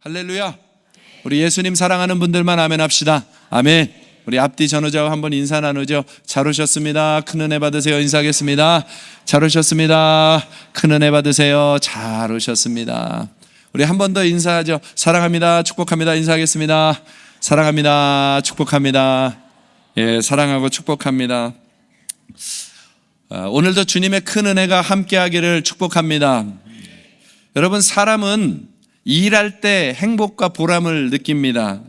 할렐루야. 우리 예수님 사랑하는 분들만 아멘 합시다. 아멘. 우리 앞뒤 전우자와 한번 인사 나누죠. 잘 오셨습니다. 큰 은혜 받으세요. 인사하겠습니다. 잘 오셨습니다. 큰 은혜 받으세요. 잘 오셨습니다. 우리 한 번 더 인사하죠. 사랑합니다. 축복합니다. 인사하겠습니다. 사랑합니다. 축복합니다. 예, 사랑하고 축복합니다. 오늘도 주님의 큰 은혜가 함께하기를 축복합니다. 여러분, 사람은 일할 때 행복과 보람을 느낍니다.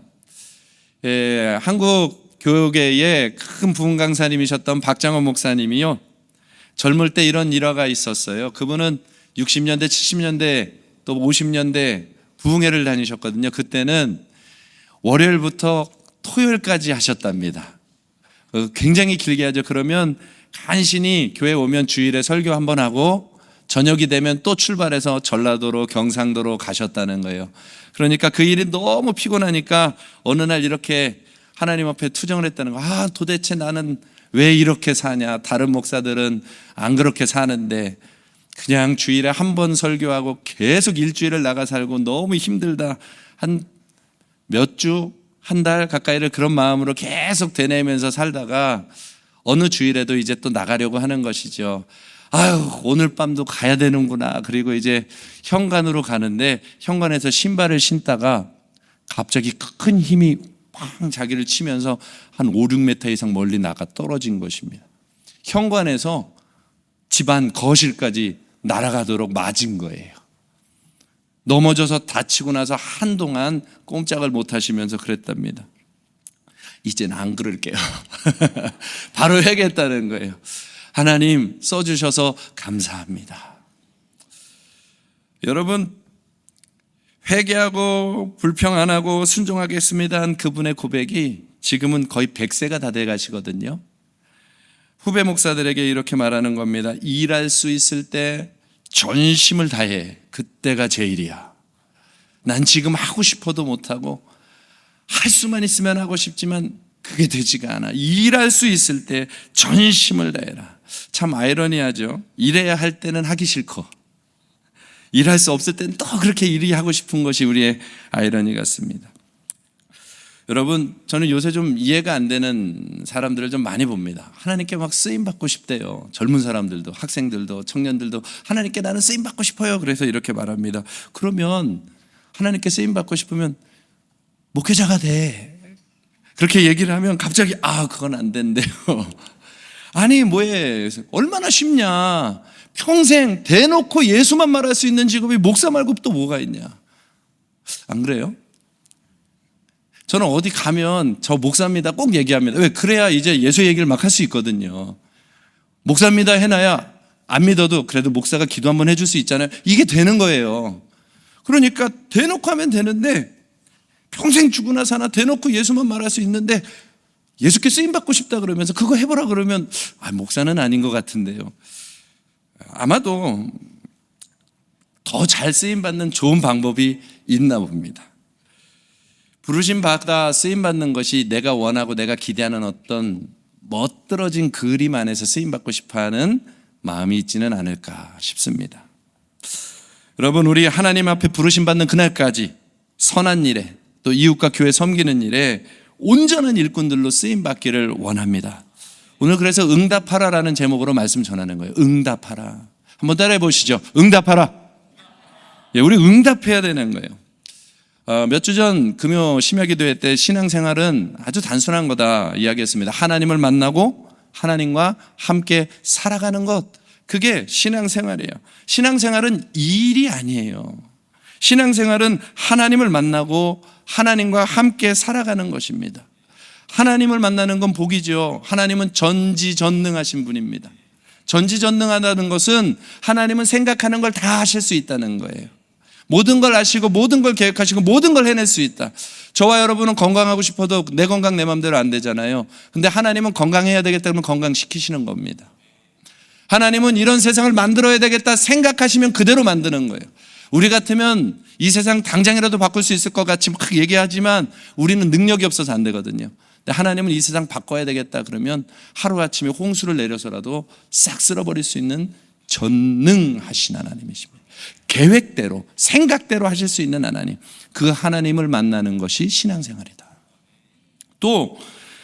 예, 한국 교회의 큰 부흥 강사님이셨던 박장원 목사님이요, 젊을 때 이런 일화가 있었어요. 그분은 60년대, 70년대 또 50년대 부흥회를 다니셨거든요. 그때는 월요일부터 토요일까지 하셨답니다. 굉장히 길게 하죠. 그러면 간신히 교회 오면 주일에 설교 한번 하고 저녁이 되면 또 출발해서 전라도로 경상도로 가셨다는 거예요. 그러니까 그 일이 너무 피곤하니까 어느 날 이렇게 하나님 앞에 투정을 했다는 거예요. 도대체 나는 왜 이렇게 사냐. 다른 목사들은 안 그렇게 사는데 그냥 주일에 한 번 설교하고 계속 일주일을 나가 살고 너무 힘들다. 한 몇 주, 한 달 가까이를 그런 마음으로 계속 되뇌면서 살다가 어느 주일에도 이제 또 나가려고 하는 것이죠. 오늘 밤도 가야 되는구나. 그리고 이제 현관으로 가는데 현관에서 신발을 신다가 갑자기 큰 힘이 팡 자기를 치면서 한 5, 6m 이상 멀리 나가 떨어진 것입니다. 현관에서 집안 거실까지 날아가도록 맞은 거예요. 넘어져서 다치고 나서 한동안 꼼짝을 못 하시면서 그랬답니다. 이제는 안 그럴게요. 바로 회개했다는 거예요. 하나님 써주셔서 감사합니다. 여러분, 회개하고 불평 안 하고 순종하겠습니다 한 그분의 고백이 지금은 거의 100세가 다 돼 가시거든요. 후배 목사들에게 이렇게 말하는 겁니다. 일할 수 있을 때 전심을 다해. 그때가 제일이야. 난 지금 하고 싶어도 못하고 할 수만 있으면 하고 싶지만 그게 되지가 않아. 일할 수 있을 때 전심을 다해라. 참 아이러니하죠. 일해야 할 때는 하기 싫고 일할 수 없을 때는 또 그렇게 일이 하고 싶은 것이 우리의 아이러니 같습니다. 여러분, 저는 요새 좀 이해가 안 되는 사람들을 좀 많이 봅니다. 하나님께 막 쓰임받고 싶대요. 젊은 사람들도, 학생들도, 청년들도 하나님께 나는 쓰임받고 싶어요. 그래서 이렇게 말합니다. 그러면 하나님께 쓰임받고 싶으면 목회자가 돼. 그렇게 얘기를 하면 갑자기 그건 안 된대요. 아니 뭐해, 얼마나 쉽냐. 평생 대놓고 예수만 말할 수 있는 직업이 목사 말고 또 뭐가 있냐. 안 그래요? 저는 어디 가면 저 목사입니다 꼭 얘기합니다. 왜? 그래야 이제 예수 얘기를 막 할 수 있거든요. 목사입니다 해놔야 안 믿어도 그래도 목사가 기도 한번 해줄 수 있잖아요. 이게 되는 거예요. 그러니까 대놓고 하면 되는데 평생 죽으나 사나 대놓고 예수만 말할 수 있는데 예수께 쓰임받고 싶다 그러면서 그거 해보라 그러면 목사는 아닌 것 같은데요. 아마도 더 잘 쓰임받는 좋은 방법이 있나 봅니다. 부르심 받아 쓰임받는 것이 내가 원하고 내가 기대하는 어떤 멋들어진 그림 안에서 쓰임받고 싶어하는 마음이 있지는 않을까 싶습니다. 여러분, 우리 하나님 앞에 부르심 받는 그날까지 선한 일에 또 이웃과 교회 섬기는 일에 온전한 일꾼들로 쓰임받기를 원합니다. 오늘 그래서 응답하라라는 제목으로 말씀 전하는 거예요. 응답하라. 한번 따라해 보시죠. 응답하라. 우리 응답해야 되는 거예요. 몇 주 전 금요 심야기도회 때 신앙생활은 아주 단순한 거다 이야기했습니다. 하나님을 만나고 하나님과 함께 살아가는 것, 그게 신앙생활이에요. 신앙생활은 일이 아니에요. 신앙생활은 하나님을 만나고 하나님과 함께 살아가는 것입니다. 하나님을 만나는 건 복이죠. 하나님은 전지전능하신 분입니다. 전지전능하다는 것은 하나님은 생각하는 걸 다 하실 수 있다는 거예요. 모든 걸 아시고 모든 걸 계획하시고 모든 걸 해낼 수 있다. 저와 여러분은 건강하고 싶어도 내 건강 내 맘대로 안 되잖아요. 근데 하나님은 건강해야 되겠다 그러면 건강시키시는 겁니다. 하나님은 이런 세상을 만들어야 되겠다 생각하시면 그대로 만드는 거예요. 우리 같으면 이 세상 당장이라도 바꿀 수 있을 것 같이 막 얘기하지만 우리는 능력이 없어서 안 되거든요. 근데 하나님은 이 세상 바꿔야 되겠다 그러면 하루아침에 홍수를 내려서라도 싹 쓸어버릴 수 있는 전능하신 하나님이십니다. 계획대로, 생각대로 하실 수 있는 하나님, 그 하나님을 만나는 것이 신앙생활이다. 또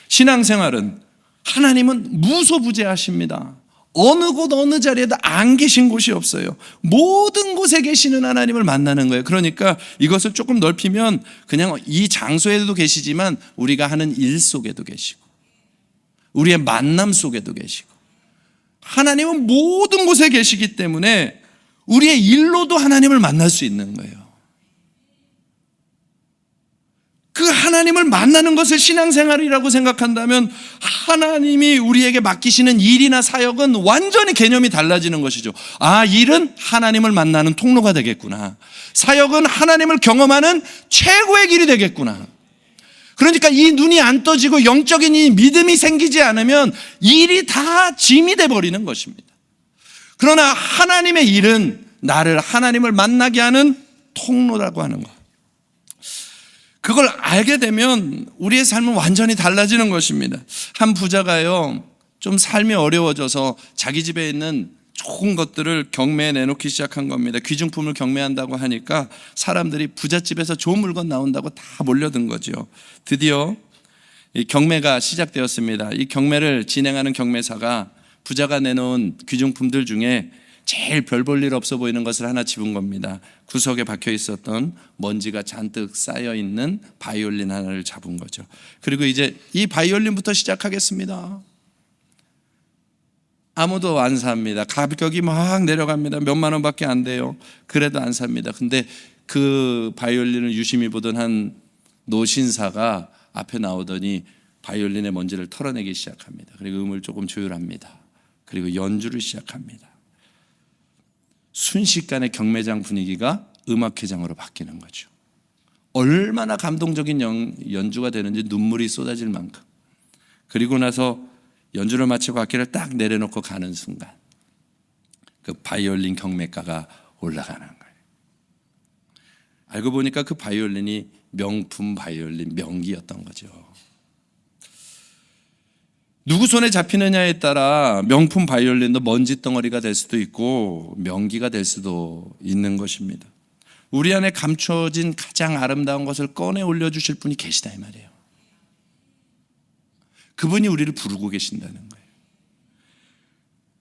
신앙생활은 하나님은 무소부재하십니다. 어느 곳 어느 자리에도 안 계신 곳이 없어요. 모든 곳에 계시는 하나님을 만나는 거예요. 그러니까 이것을 조금 넓히면 그냥 이 장소에도 계시지만 우리가 하는 일 속에도 계시고 우리의 만남 속에도 계시고, 하나님은 모든 곳에 계시기 때문에 우리의 일로도 하나님을 만날 수 있는 거예요. 그 하나님을 만나는 것을 신앙생활이라고 생각한다면 하나님이 우리에게 맡기시는 일이나 사역은 완전히 개념이 달라지는 것이죠. 아, 일은 하나님을 만나는 통로가 되겠구나. 사역은 하나님을 경험하는 최고의 길이 되겠구나. 그러니까 이 눈이 안 떠지고 영적인 이 믿음이 생기지 않으면 일이 다 짐이 돼버리는 것입니다. 그러나 하나님의 일은 나를 하나님을 만나게 하는 통로라고 하는 것. 그걸 알게 되면 우리의 삶은 완전히 달라지는 것입니다. 한 부자가요, 좀 삶이 어려워져서 자기 집에 있는 좋은 것들을 경매에 내놓기 시작한 겁니다. 귀중품을 경매한다고 하니까 사람들이 부잣집에서 좋은 물건 나온다고 다 몰려든 거죠. 드디어 이 경매가 시작되었습니다. 이 경매를 진행하는 경매사가 부자가 내놓은 귀중품들 중에 제일 별 볼 일 없어 보이는 것을 하나 집은 겁니다. 구석에 박혀 있었던 먼지가 잔뜩 쌓여 있는 바이올린 하나를 잡은 거죠. 그리고 이제 이 바이올린부터 시작하겠습니다. 아무도 안 삽니다. 가격이 막 내려갑니다. 몇만 원밖에 안 돼요. 그래도 안 삽니다. 근데 그 바이올린을 유심히 보던 한 노신사가 앞에 나오더니 바이올린의 먼지를 털어내기 시작합니다. 그리고 음을 조금 조율합니다. 그리고 연주를 시작합니다. 순식간에 경매장 분위기가 음악회장으로 바뀌는 거죠. 얼마나 감동적인 연주가 되는지 눈물이 쏟아질 만큼. 그리고 나서 연주를 마치고 악기를 딱 내려놓고 가는 순간 그 바이올린 경매가가 올라가는 거예요. 알고 보니까 그 바이올린이 명품 바이올린, 명기였던 거죠. 누구 손에 잡히느냐에 따라 명품 바이올린도 먼지 덩어리가 될 수도 있고 명기가 될 수도 있는 것입니다. 우리 안에 감춰진 가장 아름다운 것을 꺼내 올려주실 분이 계시다 이 말이에요. 그분이 우리를 부르고 계신다는 거예요.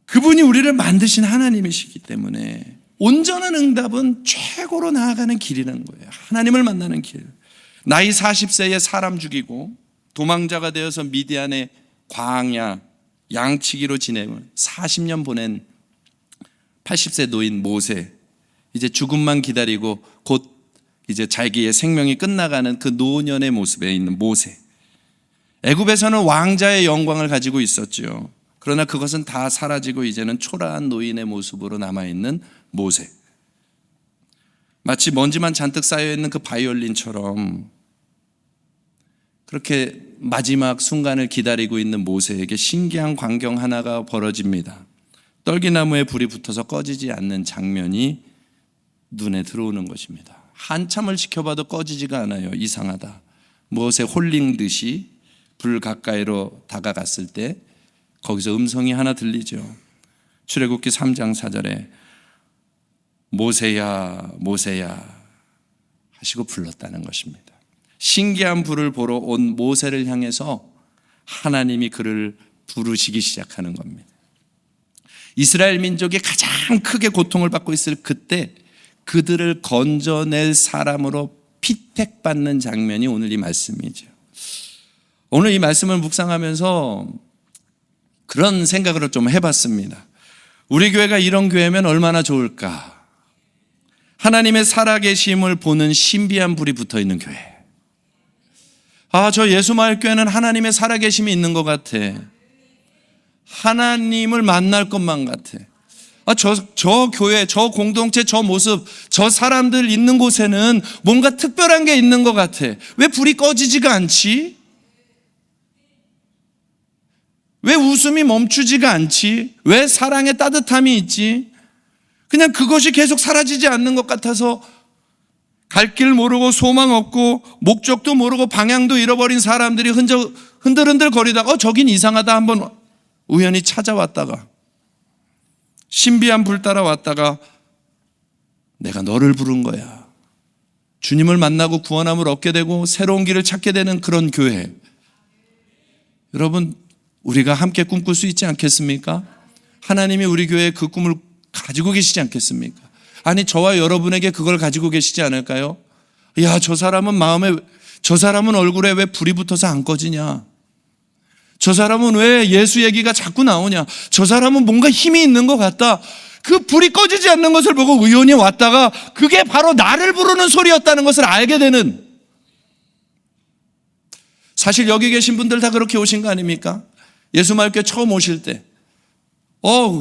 그분이 우리를 만드신 하나님이시기 때문에 온전한 응답은 최고로 나아가는 길이라는 거예요. 하나님을 만나는 길. 나이 40세에 사람 죽이고 도망자가 되어서 미디안의 광야 양치기로 지내고 40년 보낸 80세 노인 모세, 이제 죽음만 기다리고 곧 이제 자기의 생명이 끝나가는 그 노년의 모습에 있는 모세. 애굽에서는 왕자의 영광을 가지고 있었죠. 그러나 그것은 다 사라지고 이제는 초라한 노인의 모습으로 남아있는 모세. 마치 먼지만 잔뜩 쌓여있는 그 바이올린처럼 그렇게 마지막 순간을 기다리고 있는 모세에게 신기한 광경 하나가 벌어집니다. 떨기나무에 불이 붙어서 꺼지지 않는 장면이 눈에 들어오는 것입니다. 한참을 지켜봐도 꺼지지가 않아요. 이상하다. 무엇에 홀린 듯이 불 가까이로 다가갔을 때 거기서 음성이 하나 들리죠. 출애굽기 3장 4절에 모세야 모세야 하시고 불렀다는 것입니다. 신기한 불을 보러 온 모세를 향해서 하나님이 그를 부르시기 시작하는 겁니다. 이스라엘 민족이 가장 크게 고통을 받고 있을 그때 그들을 건져낼 사람으로 피택받는 장면이 오늘 이 말씀이죠. 오늘 이 말씀을 묵상하면서 그런 생각을 좀 해봤습니다. 우리 교회가 이런 교회면 얼마나 좋을까? 하나님의 살아계심을 보는 신비한 불이 붙어있는 교회. 아, 저 예수마을교회는 하나님의 살아계심이 있는 것 같아. 하나님을 만날 것만 같아. 아, 저 교회, 저 공동체, 저 모습, 저 사람들 있는 곳에는 뭔가 특별한 게 있는 것 같아. 왜 불이 꺼지지가 않지? 왜 웃음이 멈추지가 않지? 왜 사랑의 따뜻함이 있지? 그냥 그것이 계속 사라지지 않는 것 같아서 갈 길 모르고 소망 없고 목적도 모르고 방향도 잃어버린 사람들이 흔들흔들 거리다가 저긴 이상하다 한번 우연히 찾아왔다가 신비한 불 따라 왔다가 내가 너를 부른 거야. 주님을 만나고 구원함을 얻게 되고 새로운 길을 찾게 되는 그런 교회. 여러분, 우리가 함께 꿈꿀 수 있지 않겠습니까? 하나님이 우리 교회에 그 꿈을 가지고 계시지 않겠습니까? 아니, 저와 여러분에게 그걸 가지고 계시지 않을까요? 야, 저 사람은 얼굴에 왜 불이 붙어서 안 꺼지냐? 저 사람은 왜 예수 얘기가 자꾸 나오냐? 저 사람은 뭔가 힘이 있는 것 같다. 그 불이 꺼지지 않는 것을 보고 의원이 왔다가 그게 바로 나를 부르는 소리였다는 것을 알게 되는, 사실 여기 계신 분들 다 그렇게 오신 거 아닙니까? 예수말교회 처음 오실 때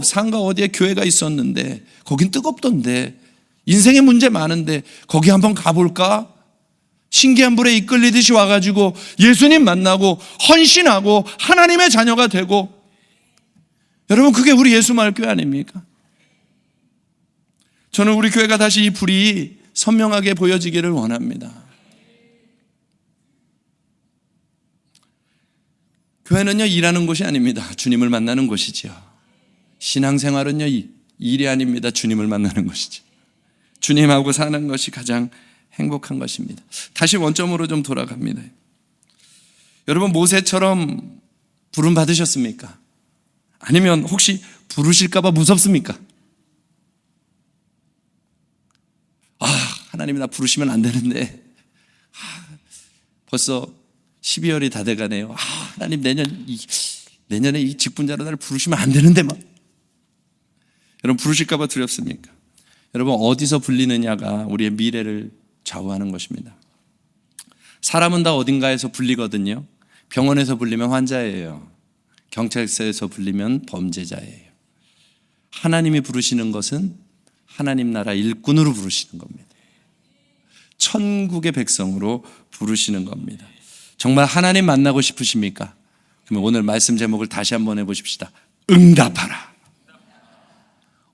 상가 어디에 교회가 있었는데 거긴 뜨겁던데 인생에 문제 많은데 거기 한번 가볼까? 신기한 불에 이끌리듯이 와가지고 예수님 만나고 헌신하고 하나님의 자녀가 되고, 여러분, 그게 우리 예수말교회 아닙니까? 저는 우리 교회가 다시 이 불이 선명하게 보여지기를 원합니다. 교회는요, 일하는 곳이 아닙니다. 주님을 만나는 곳이죠. 신앙생활은요, 일이 아닙니다. 주님을 만나는 것이죠. 주님하고 사는 것이 가장 행복한 것입니다. 다시 원점으로 좀 돌아갑니다. 여러분, 모세처럼 부름 받으셨습니까? 아니면 혹시 부르실까 봐 무섭습니까? 하나님이 나 부르시면 안 되는데 벌써 12월이 다 돼가네요. 하나님, 내년에 이 직분자로 나를 부르시면 안 되는데 막. 여러분, 부르실까 봐 두렵습니까? 여러분, 어디서 불리느냐가 우리의 미래를 좌우하는 것입니다. 사람은 다 어딘가에서 불리거든요. 병원에서 불리면 환자예요. 경찰서에서 불리면 범죄자예요. 하나님이 부르시는 것은 하나님 나라 일꾼으로 부르시는 겁니다. 천국의 백성으로 부르시는 겁니다. 정말 하나님 만나고 싶으십니까? 그러면 오늘 말씀 제목을 다시 한번 해보십시다. 응답하라.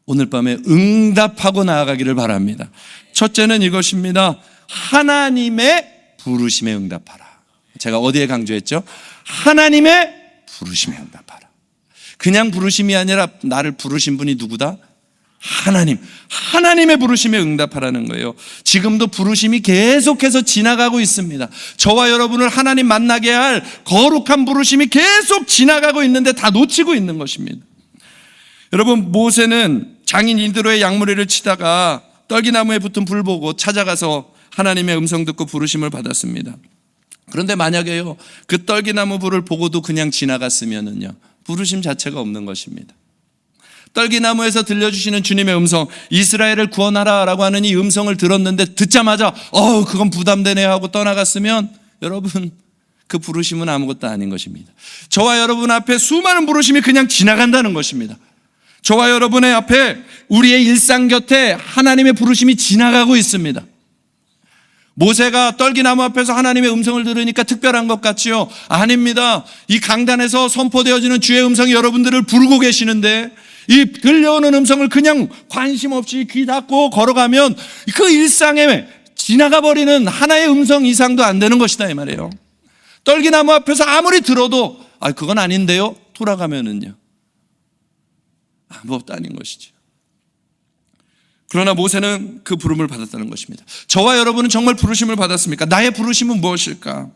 오늘 밤에 응답하고 나아가기를 바랍니다. 첫째는 이것입니다. 하나님의 부르심에 응답하라. 제가 어디에 강조했죠? 하나님의 부르심에 응답하라. 그냥 부르심이 아니라 나를 부르신 분이 누구다? 하나님의 부르심에 응답하라는 거예요. 지금도 부르심이 계속해서 지나가고 있습니다. 저와 여러분을 하나님 만나게 할 거룩한 부르심이 계속 지나가고 있는데 다 놓치고 있는 것입니다. 여러분, 모세는 장인 이드로의 양무리를 치다가 떨기나무에 붙은 불 보고 찾아가서 하나님의 음성 듣고 부르심을 받았습니다. 그런데 만약에요, 그 떨기나무 불을 보고도 그냥 지나갔으면은요, 부르심 자체가 없는 것입니다. 떨기나무에서 들려주시는 주님의 음성, 이스라엘을 구원하라 라고 하는 이 음성을 들었는데 듣자마자 그건 부담되네 하고 떠나갔으면 여러분, 그 부르심은 아무것도 아닌 것입니다. 저와 여러분 앞에 수많은 부르심이 그냥 지나간다는 것입니다. 저와 여러분의 앞에 우리의 일상 곁에 하나님의 부르심이 지나가고 있습니다. 모세가 떨기나무 앞에서 하나님의 음성을 들으니까 특별한 것 같지요? 아닙니다. 이 강단에서 선포되어지는 주의 음성이 여러분들을 부르고 계시는데 이 들려오는 음성을 그냥 관심 없이 귀 닫고 걸어가면 그 일상에 지나가 버리는 하나의 음성 이상도 안 되는 것이다 이 말이에요. 떨기나무 앞에서 아무리 들어도 그건 아닌데요, 돌아가면은요 아무것도 아닌 것이죠. 그러나 모세는 그 부름을 받았다는 것입니다. 저와 여러분은 정말 부르심을 받았습니까? 나의 부르심은 무엇일까?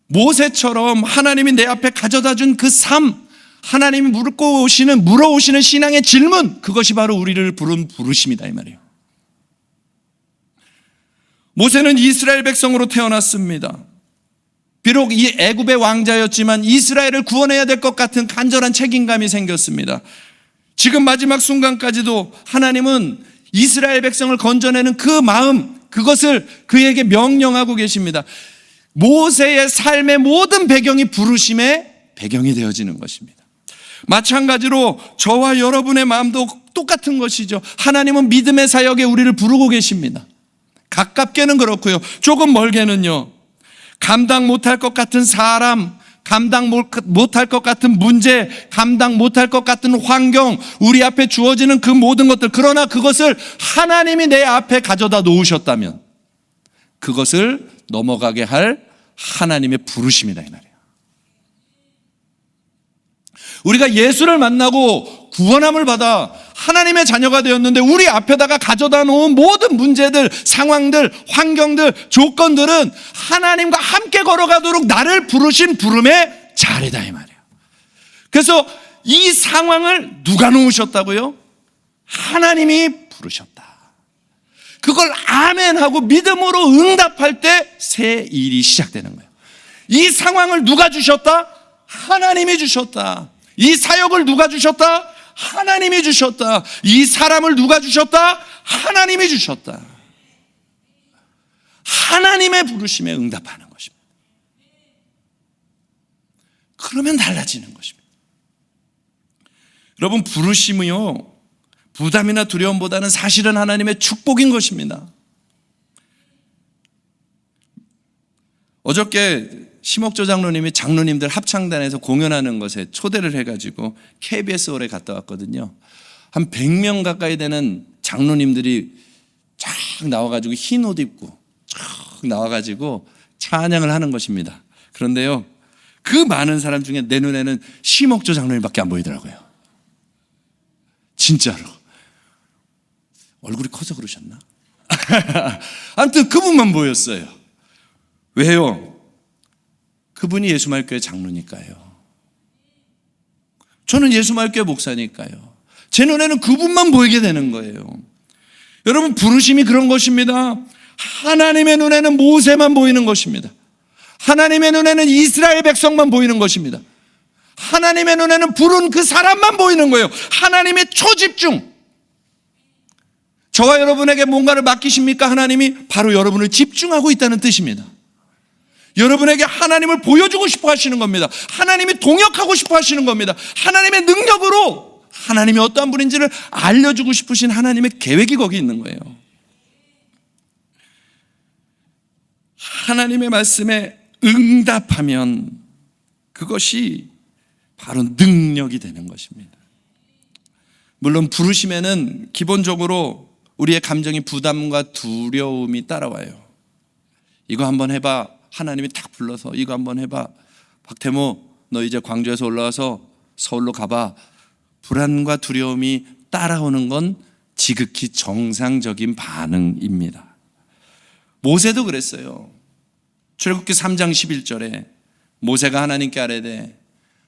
모세처럼 하나님이 내 앞에 가져다 준 그 삶, 하나님이 물어오시는 신앙의 질문, 그것이 바로 우리를 부른 부르심이다 이 말이에요. 모세는 이스라엘 백성으로 태어났습니다. 비록 이 애굽의 왕자였지만 이스라엘을 구원해야 될 것 같은 간절한 책임감이 생겼습니다. 지금 마지막 순간까지도 하나님은 이스라엘 백성을 건져내는 그 마음, 그것을 그에게 명령하고 계십니다. 모세의 삶의 모든 배경이 부르심의 배경이 되어지는 것입니다. 마찬가지로 저와 여러분의 마음도 똑같은 것이죠. 하나님은 믿음의 사역에 우리를 부르고 계십니다. 가깝게는 그렇고요, 조금 멀게는요, 감당 못할 것 같은 사람, 감당 못할 것 같은 문제, 감당 못할 것 같은 환경, 우리 앞에 주어지는 그 모든 것들, 그러나 그것을 하나님이 내 앞에 가져다 놓으셨다면 그것을 넘어가게 할 하나님의 부르심이다 이 말이에요. 우리가 예수를 만나고 구원함을 받아 하나님의 자녀가 되었는데 우리 앞에다가 가져다 놓은 모든 문제들, 상황들, 환경들, 조건들은 하나님과 함께 걸어가도록 나를 부르신 부름의 자리다 이 말이에요. 그래서 이 상황을 누가 놓으셨다고요? 하나님이 부르셨다. 그걸 아멘하고 믿음으로 응답할 때 새 일이 시작되는 거예요. 이 상황을 누가 주셨다? 하나님이 주셨다. 이 사역을 누가 주셨다? 하나님이 주셨다. 이 사람을 누가 주셨다? 하나님이 주셨다. 하나님의 부르심에 응답하는 것입니다. 그러면 달라지는 것입니다. 여러분, 부르심이요, 부담이나 두려움보다는 사실은 하나님의 축복인 것입니다. 어저께 심옥조 장로님이 장로님들 합창단에서 공연하는 것에 초대를 해가지고 KBS 홀에 갔다 왔거든요. 한 100명 가까이 되는 장로님들이 쫙 나와가지고 흰 옷 입고 쫙 나와가지고 찬양을 하는 것입니다. 그런데요, 그 많은 사람 중에 내 눈에는 심옥조 장로님밖에 안 보이더라고요. 진짜로. 얼굴이 커서 그러셨나? 아무튼 그분만 보였어요. 왜요? 그분이 예수마을교회 장로니까요. 저는 예수마을교회 목사니까요. 제 눈에는 그분만 보이게 되는 거예요. 여러분, 부르심이 그런 것입니다. 하나님의 눈에는 모세만 보이는 것입니다. 하나님의 눈에는 이스라엘 백성만 보이는 것입니다. 하나님의 눈에는 부른 그 사람만 보이는 거예요. 하나님의 초집중. 저와 여러분에게 뭔가를 맡기십니까? 하나님이 바로 여러분을 집중하고 있다는 뜻입니다. 여러분에게 하나님을 보여주고 싶어 하시는 겁니다. 하나님이 동역하고 싶어 하시는 겁니다. 하나님의 능력으로 하나님이 어떠한 분인지를 알려주고 싶으신 하나님의 계획이 거기 있는 거예요. 하나님의 말씀에 응답하면 그것이 바로 능력이 되는 것입니다. 물론 부르심에는 기본적으로 우리의 감정이 부담과 두려움이 따라와요. 이거 한번 해봐. 하나님이 딱 불러서 이거 한번 해봐. 박태모, 너 이제 광주에서 올라와서 서울로 가봐. 불안과 두려움이 따라오는 건 지극히 정상적인 반응입니다. 모세도 그랬어요. 출애굽기 3장 11절에 모세가 하나님께 아뢰되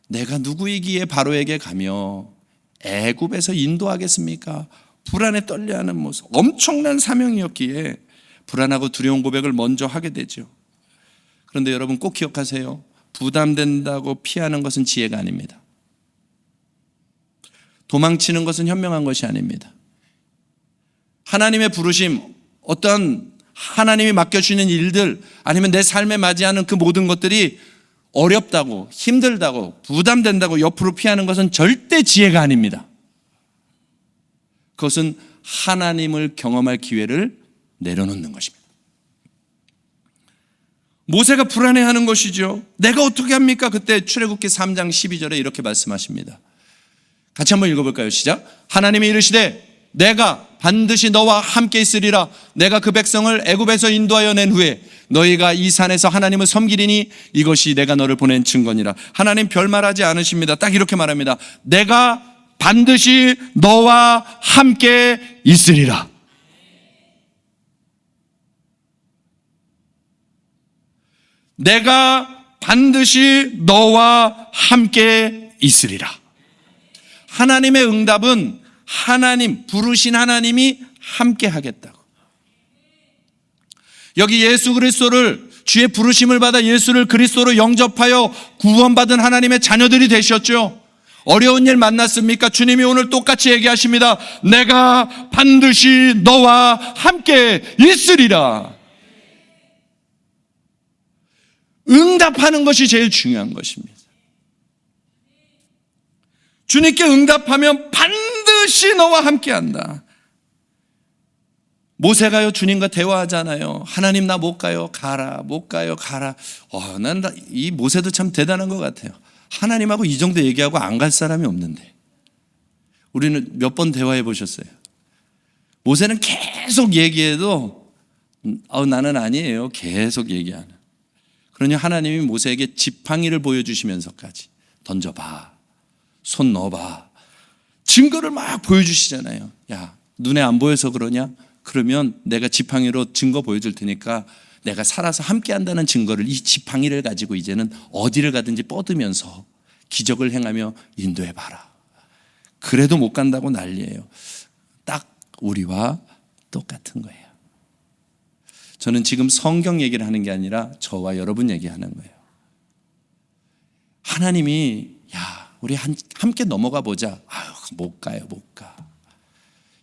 내가 누구이기에 바로에게 가며 애굽에서 인도하겠습니까? 불안에 떨려하는 모습, 엄청난 사명이었기에 불안하고 두려운 고백을 먼저 하게 되죠. 그런데 여러분 꼭 기억하세요. 부담된다고 피하는 것은 지혜가 아닙니다. 도망치는 것은 현명한 것이 아닙니다. 하나님의 부르심, 어떤 하나님이 맡겨주시는 일들, 아니면 내 삶에 맞이하는 그 모든 것들이 어렵다고, 힘들다고, 부담된다고 옆으로 피하는 것은 절대 지혜가 아닙니다. 그것은 하나님을 경험할 기회를 내려놓는 것입니다. 모세가 불안해하는 것이죠. 내가 어떻게 합니까? 그때 출애굽기 3장 12절에 이렇게 말씀하십니다. 같이 한번 읽어볼까요? 시작. 하나님이 이르시되 내가 반드시 너와 함께 있으리라. 내가 그 백성을 애굽에서 인도하여 낸 후에 너희가 이 산에서 하나님을 섬기리니 이것이 내가 너를 보낸 증거니라. 하나님 별말하지 않으십니다. 딱 이렇게 말합니다. 내가 반드시 너와 함께 있으리라. 내가 반드시 너와 함께 있으리라. 하나님의 응답은 하나님, 부르신 하나님이 함께 하겠다고. 여기 예수 그리스도를, 주의 부르심을 받아 예수를 그리스도로 영접하여 구원받은 하나님의 자녀들이 되셨죠. 어려운 일 만났습니까? 주님이 오늘 똑같이 얘기하십니다. 내가 반드시 너와 함께 있으리라. 응답하는 것이 제일 중요한 것입니다. 주님께 응답하면 반드시 너와 함께한다. 모세가요 주님과 대화하잖아요. 하나님 나 못 가요. 가라. 못 가요. 가라. 난 이 모세도 참 대단한 것 같아요. 하나님하고 이 정도 얘기하고 안 갈 사람이 없는데 우리는 몇 번 대화해 보셨어요? 모세는 계속 얘기해도 나는 아니에요. 계속 얘기하는. 그러니 하나님이 모세에게 지팡이를 보여주시면서까지 던져봐. 손 넣어봐. 증거를 막 보여주시잖아요. 야, 눈에 안 보여서 그러냐? 그러면 내가 지팡이로 증거 보여줄 테니까 내가 살아서 함께 한다는 증거를, 이 지팡이를 가지고 이제는 어디를 가든지 뻗으면서 기적을 행하며 인도해봐라. 그래도 못 간다고 난리예요. 딱 우리와 똑같은 거예요. 저는 지금 성경 얘기를 하는 게 아니라 저와 여러분 얘기하는 거예요. 하나님이 야, 우리 함께 넘어가 보자. 아유, 못 가요, 못 가.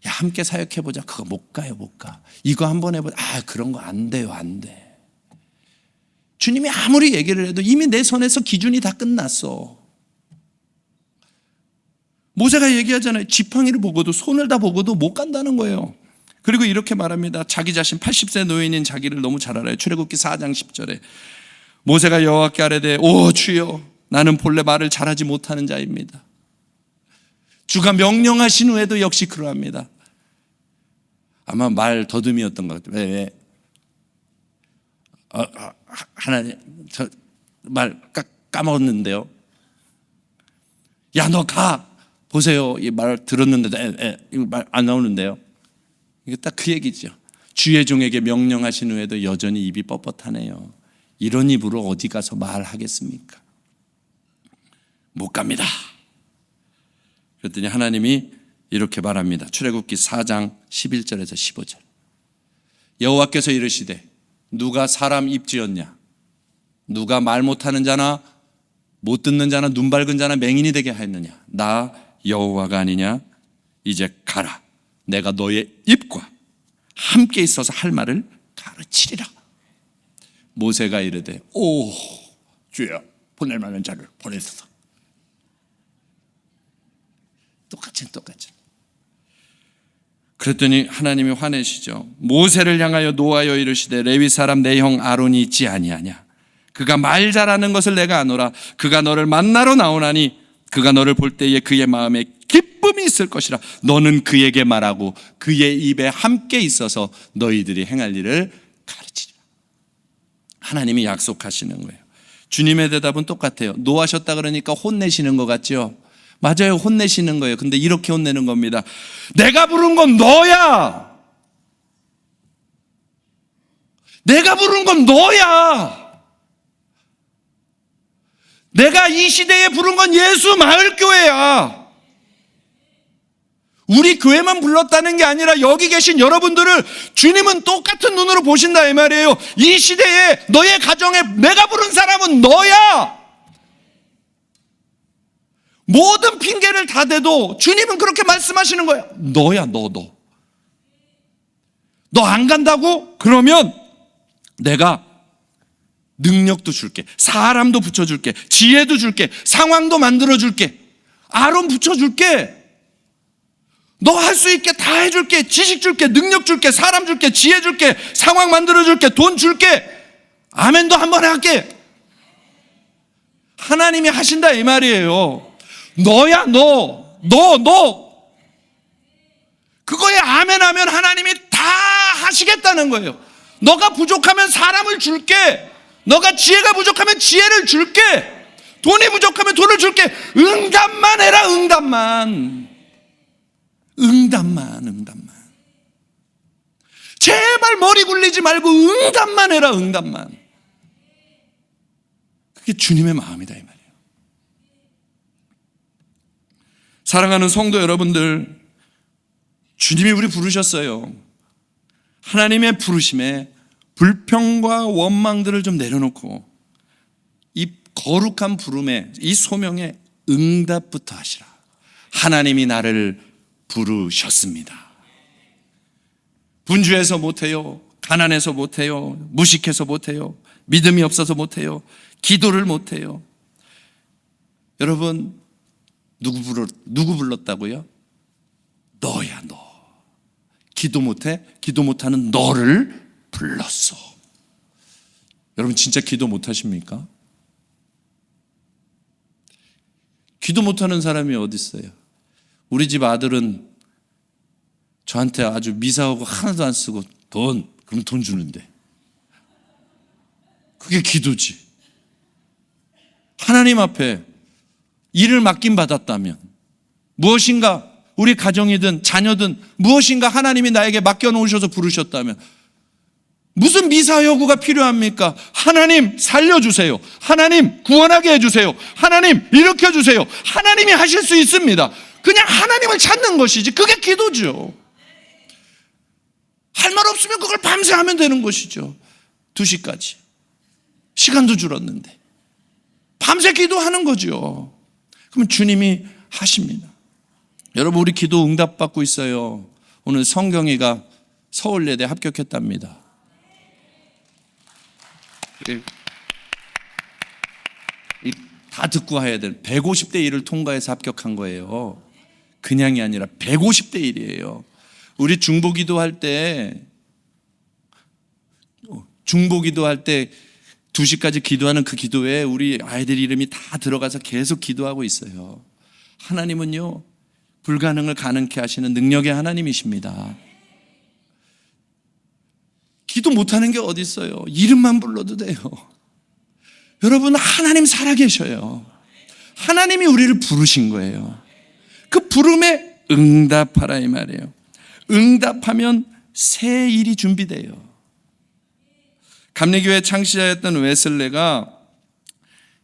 야, 함께 사역해 보자. 그거 못 가요, 못 가. 이거 한번 해보자. 아, 그런 거 안 돼요, 안 돼. 주님이 아무리 얘기를 해도 이미 내 손에서 기준이 다 끝났어. 모세가 얘기하잖아요. 지팡이를 보고도, 손을 다 보고도 못 간다는 거예요. 그리고 이렇게 말합니다. 자기 자신 80세 노인인 자기를 너무 잘 알아요. 출애굽기 4장 10절에 모세가 여호와께 아뢰되 오 주여, 나는 본래 말을 잘하지 못하는 자입니다. 주가 명령하신 후에도 역시 그러합니다. 아마 말 더듬이었던 것 같아요. 왜? 하나님, 저 말 까먹었는데요. 야, 너 가. 보세요. 이 말 들었는데도 이거 말 안 나오는데요. 이게 딱 그 얘기죠. 주의 종에게 명령하신 후에도 여전히 입이 뻣뻣하네요. 이런 입으로 어디 가서 말하겠습니까? 못 갑니다. 그랬더니 하나님이 이렇게 말합니다. 출애굽기 4장 11절에서 15절. 여호와께서 이르시되 누가 사람 입지었냐? 누가 말 못하는 자나 못 듣는 자나 눈 밝은 자나 맹인이 되게 하였느냐? 나 여호와가 아니냐? 이제 가라. 내가 너의 입과 함께 있어서 할 말을 가르치리라. 모세가 이르되 오 주여, 보낼 만한 자를 보내소서. 똑같이. 그랬더니 하나님이 화내시죠. 모세를 향하여 노하여 이르시되 레위 사람 내 형 아론이 있지 아니하냐? 그가 말 잘하는 것을 내가 아노라. 그가 너를 만나러 나오나니 그가 너를 볼 때에 그의 마음에 기쁨이 있을 것이라. 너는 그에게 말하고 그의 입에 함께 있어서 너희들이 행할 일을 가르치리라. 하나님이 약속하시는 거예요. 주님의 대답은 똑같아요. 노하셨다 그러니까 혼내시는 것 같죠? 맞아요, 혼내시는 거예요. 근데 이렇게 혼내는 겁니다. 내가 부른 건 너야. 내가 부른 건 너야. 내가 이 시대에 부른 건 예수 마을교회야. 우리 교회만 불렀다는 게 아니라 여기 계신 여러분들을 주님은 똑같은 눈으로 보신다 이 말이에요. 이 시대에 너의 가정에 내가 부른 사람은 너야. 모든 핑계를 다 대도 주님은 그렇게 말씀하시는 거야. 너야, 너. 너 안 간다고? 그러면 내가 능력도 줄게, 사람도 붙여줄게, 지혜도 줄게, 상황도 만들어줄게, 아론 붙여줄게. 너 할 수 있게 다 해줄게. 지식 줄게, 능력 줄게, 사람 줄게, 지혜 줄게, 상황 만들어줄게, 돈 줄게. 아멘도 한번 할게. 하나님이 하신다 이 말이에요. 너야, 너. 그거에 아멘 하면 하나님이 다 하시겠다는 거예요. 너가 부족하면 사람을 줄게. 너가 지혜가 부족하면 지혜를 줄게. 돈이 부족하면 돈을 줄게. 응답만 해라, 응답만. 제발 머리 굴리지 말고 응답만 해라, 응답만. 그게 주님의 마음이다 이 말이에요. 사랑하는 성도 여러분들, 주님이 우리 부르셨어요. 하나님의 부르심에 불평과 원망들을 좀 내려놓고 이 거룩한 부름에, 이 소명에 응답부터 하시라. 하나님이 나를 부르셨습니다. 분주해서 못해요. 가난해서 못해요. 무식해서 못해요. 믿음이 없어서 못해요. 기도를 못해요. 여러분, 누구 불렀다고요? 너야, 너. 기도 못해? 기도 못하는 너를 불렀어. 여러분 진짜 기도 못하십니까? 기도 못하는 사람이 어디 있어요? 우리 집 아들은 저한테 아주 미사하고 하나도 안 쓰고 그럼 돈 주는데. 그게 기도지. 하나님 앞에 일을 맡김 받았다면, 무엇인가 우리 가정이든 자녀든 무엇인가 하나님이 나에게 맡겨놓으셔서 부르셨다면 무슨 미사 여구가 필요합니까? 하나님 살려주세요. 하나님 구원하게 해주세요. 하나님 일으켜주세요. 하나님이 하실 수 있습니다. 그냥 하나님을 찾는 것이지, 그게 기도죠. 할 말 없으면 그걸 밤새 하면 되는 것이죠. 2시까지 시간도 줄었는데 밤새 기도하는 거죠. 그러면 주님이 하십니다. 여러분, 우리 기도 응답받고 있어요. 오늘 성경이가 서울예대 합격했답니다. 다 듣고 해야 되는 150대 1을 통과해서 합격한 거예요. 그냥이 아니라 150대 1이에요. 우리 중보기도 할 때 2시까지 기도하는 그 기도에 우리 아이들 이름이 다 들어가서 계속 기도하고 있어요. 하나님은요, 불가능을 가능케 하시는 능력의 하나님이십니다. 기도 못하는 게 어디 있어요? 이름만 불러도 돼요. 여러분, 하나님 살아계셔요. 하나님이 우리를 부르신 거예요. 그 부름에 응답하라 이 말이에요. 응답하면 새 일이 준비돼요. 감리교회 창시자였던 웨슬레가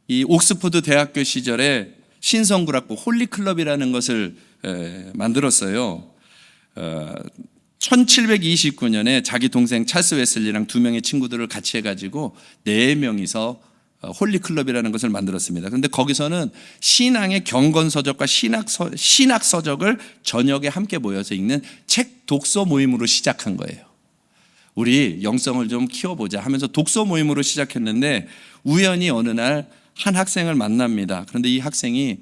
이 옥스퍼드 대학교 시절에 신성구락부 홀리클럽이라는 것을 만들었어요. 1729년에 자기 동생 찰스 웨슬리랑 2명의 친구들을 같이 해가지고 4명이서 홀리클럽이라는 것을 만들었습니다. 그런데 거기서는 신앙의 경건서적과 신학서적을 저녁에 함께 모여서 읽는 책 독서 모임으로 시작한 거예요. 우리 영성을 좀 키워보자 하면서 독서 모임으로 시작했는데 우연히 어느 날 한 학생을 만납니다. 그런데 이 학생이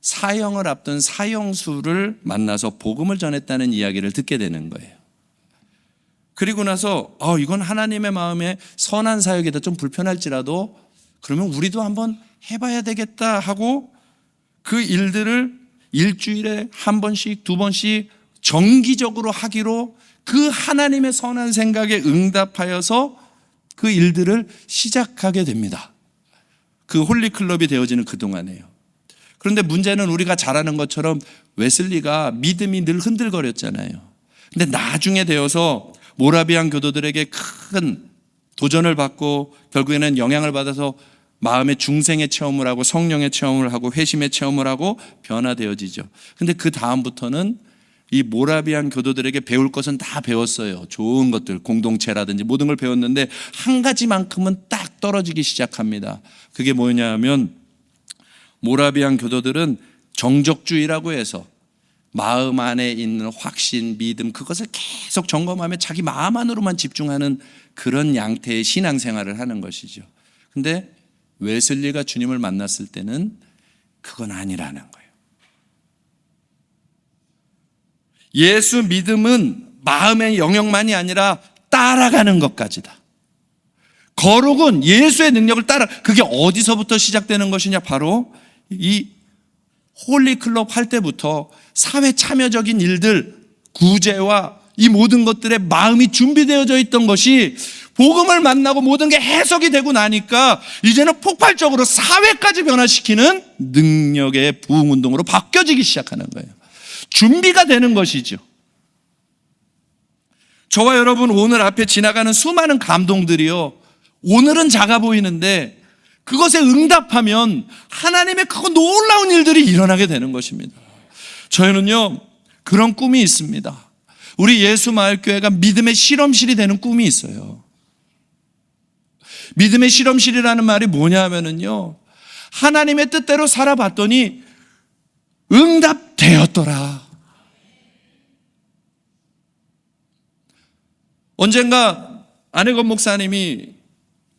사형을 앞둔 사형수를 만나서 복음을 전했다는 이야기를 듣게 되는 거예요. 그리고 나서 이건 하나님의 마음에 선한 사역이다, 좀 불편할지라도 그러면 우리도 한번 해봐야 되겠다 하고 그 일들을 일주일에 1번씩 2번씩 정기적으로 하기로 그 하나님의 선한 생각에 응답하여서 그 일들을 시작하게 됩니다. 그 홀리클럽이 되어지는 그동안에요. 그런데 문제는 우리가 잘 아는 것처럼 웨슬리가 믿음이 늘 흔들거렸잖아요. 근데 나중에 되어서 모라비안 교도들에게 큰 도전을 받고 결국에는 영향을 받아서 마음의 중생의 체험을 하고 성령의 체험을 하고 회심의 체험을 하고 변화되어지죠. 근데 그 다음부터는 이 모라비안 교도들에게 배울 것은 다 배웠어요. 좋은 것들, 공동체라든지 모든 걸 배웠는데 한 가지만큼은 딱 떨어지기 시작합니다. 그게 뭐냐 하면 모라비안 교도들은 정적주의라고 해서 마음 안에 있는 확신, 믿음, 그것을 계속 점검하며 자기 마음 안으로만 집중하는 그런 양태의 신앙생활을 하는 것이죠. 근데 웨슬리가 주님을 만났을 때는 그건 아니라는 거예요. 예수 믿음은 마음의 영역만이 아니라 따라가는 것까지다. 거룩은 예수의 능력을 따라, 그게 어디서부터 시작되는 것이냐? 바로 이 홀리클럽 할 때부터 사회 참여적인 일들, 구제와 이 모든 것들에 마음이 준비되어져 있던 것이 복음을 만나고 모든 게 해석이 되고 나니까 이제는 폭발적으로 사회까지 변화시키는 능력의 부흥운동으로 바뀌어지기 시작하는 거예요. 준비가 되는 것이죠. 저와 여러분, 오늘 앞에 지나가는 수많은 감동들이요, 오늘은 작아 보이는데 그것에 응답하면 하나님의 크고 놀라운 일들이 일어나게 되는 것입니다. 저희는요, 그런 꿈이 있습니다. 우리 예수마을교회가 믿음의 실험실이 되는 꿈이 있어요. 믿음의 실험실이라는 말이 뭐냐 하면은요, 하나님의 뜻대로 살아봤더니 응답되었더라. 언젠가 안혜건 목사님이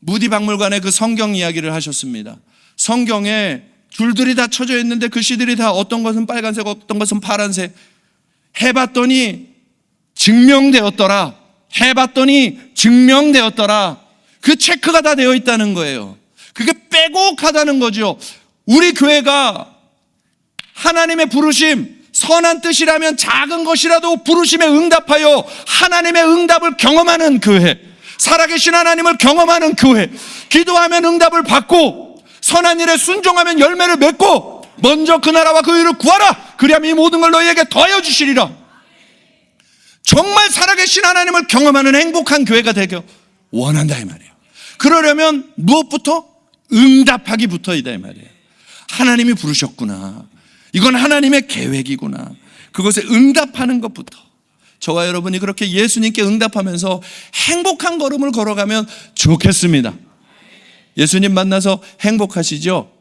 무디 박물관에 그 성경 이야기를 하셨습니다. 성경에 줄들이 다 쳐져 있는데 글씨들이 다 어떤 것은 빨간색, 어떤 것은 파란색. 해봤더니 증명되었더라. 해봤더니 증명되었더라. 그 체크가 다 되어 있다는 거예요. 그게 빼곡하다는 거죠. 우리 교회가 하나님의 부르심, 선한 뜻이라면 작은 것이라도 부르심에 응답하여 하나님의 응답을 경험하는 교회, 살아계신 하나님을 경험하는 교회, 기도하면 응답을 받고 선한 일에 순종하면 열매를 맺고 먼저 그 나라와 그 의를 구하라. 그리하면 이 모든 걸 너희에게 더하여 주시리라. 정말 살아계신 하나님을 경험하는 행복한 교회가 되길 원한다 이 말이에요. 그러려면 무엇부터? 응답하기부터이다 이 말이에요. 하나님이 부르셨구나. 이건 하나님의 계획이구나. 그것에 응답하는 것부터. 저와 여러분이 그렇게 예수님께 응답하면서 행복한 걸음을 걸어가면 좋겠습니다. 예수님 만나서 행복하시죠?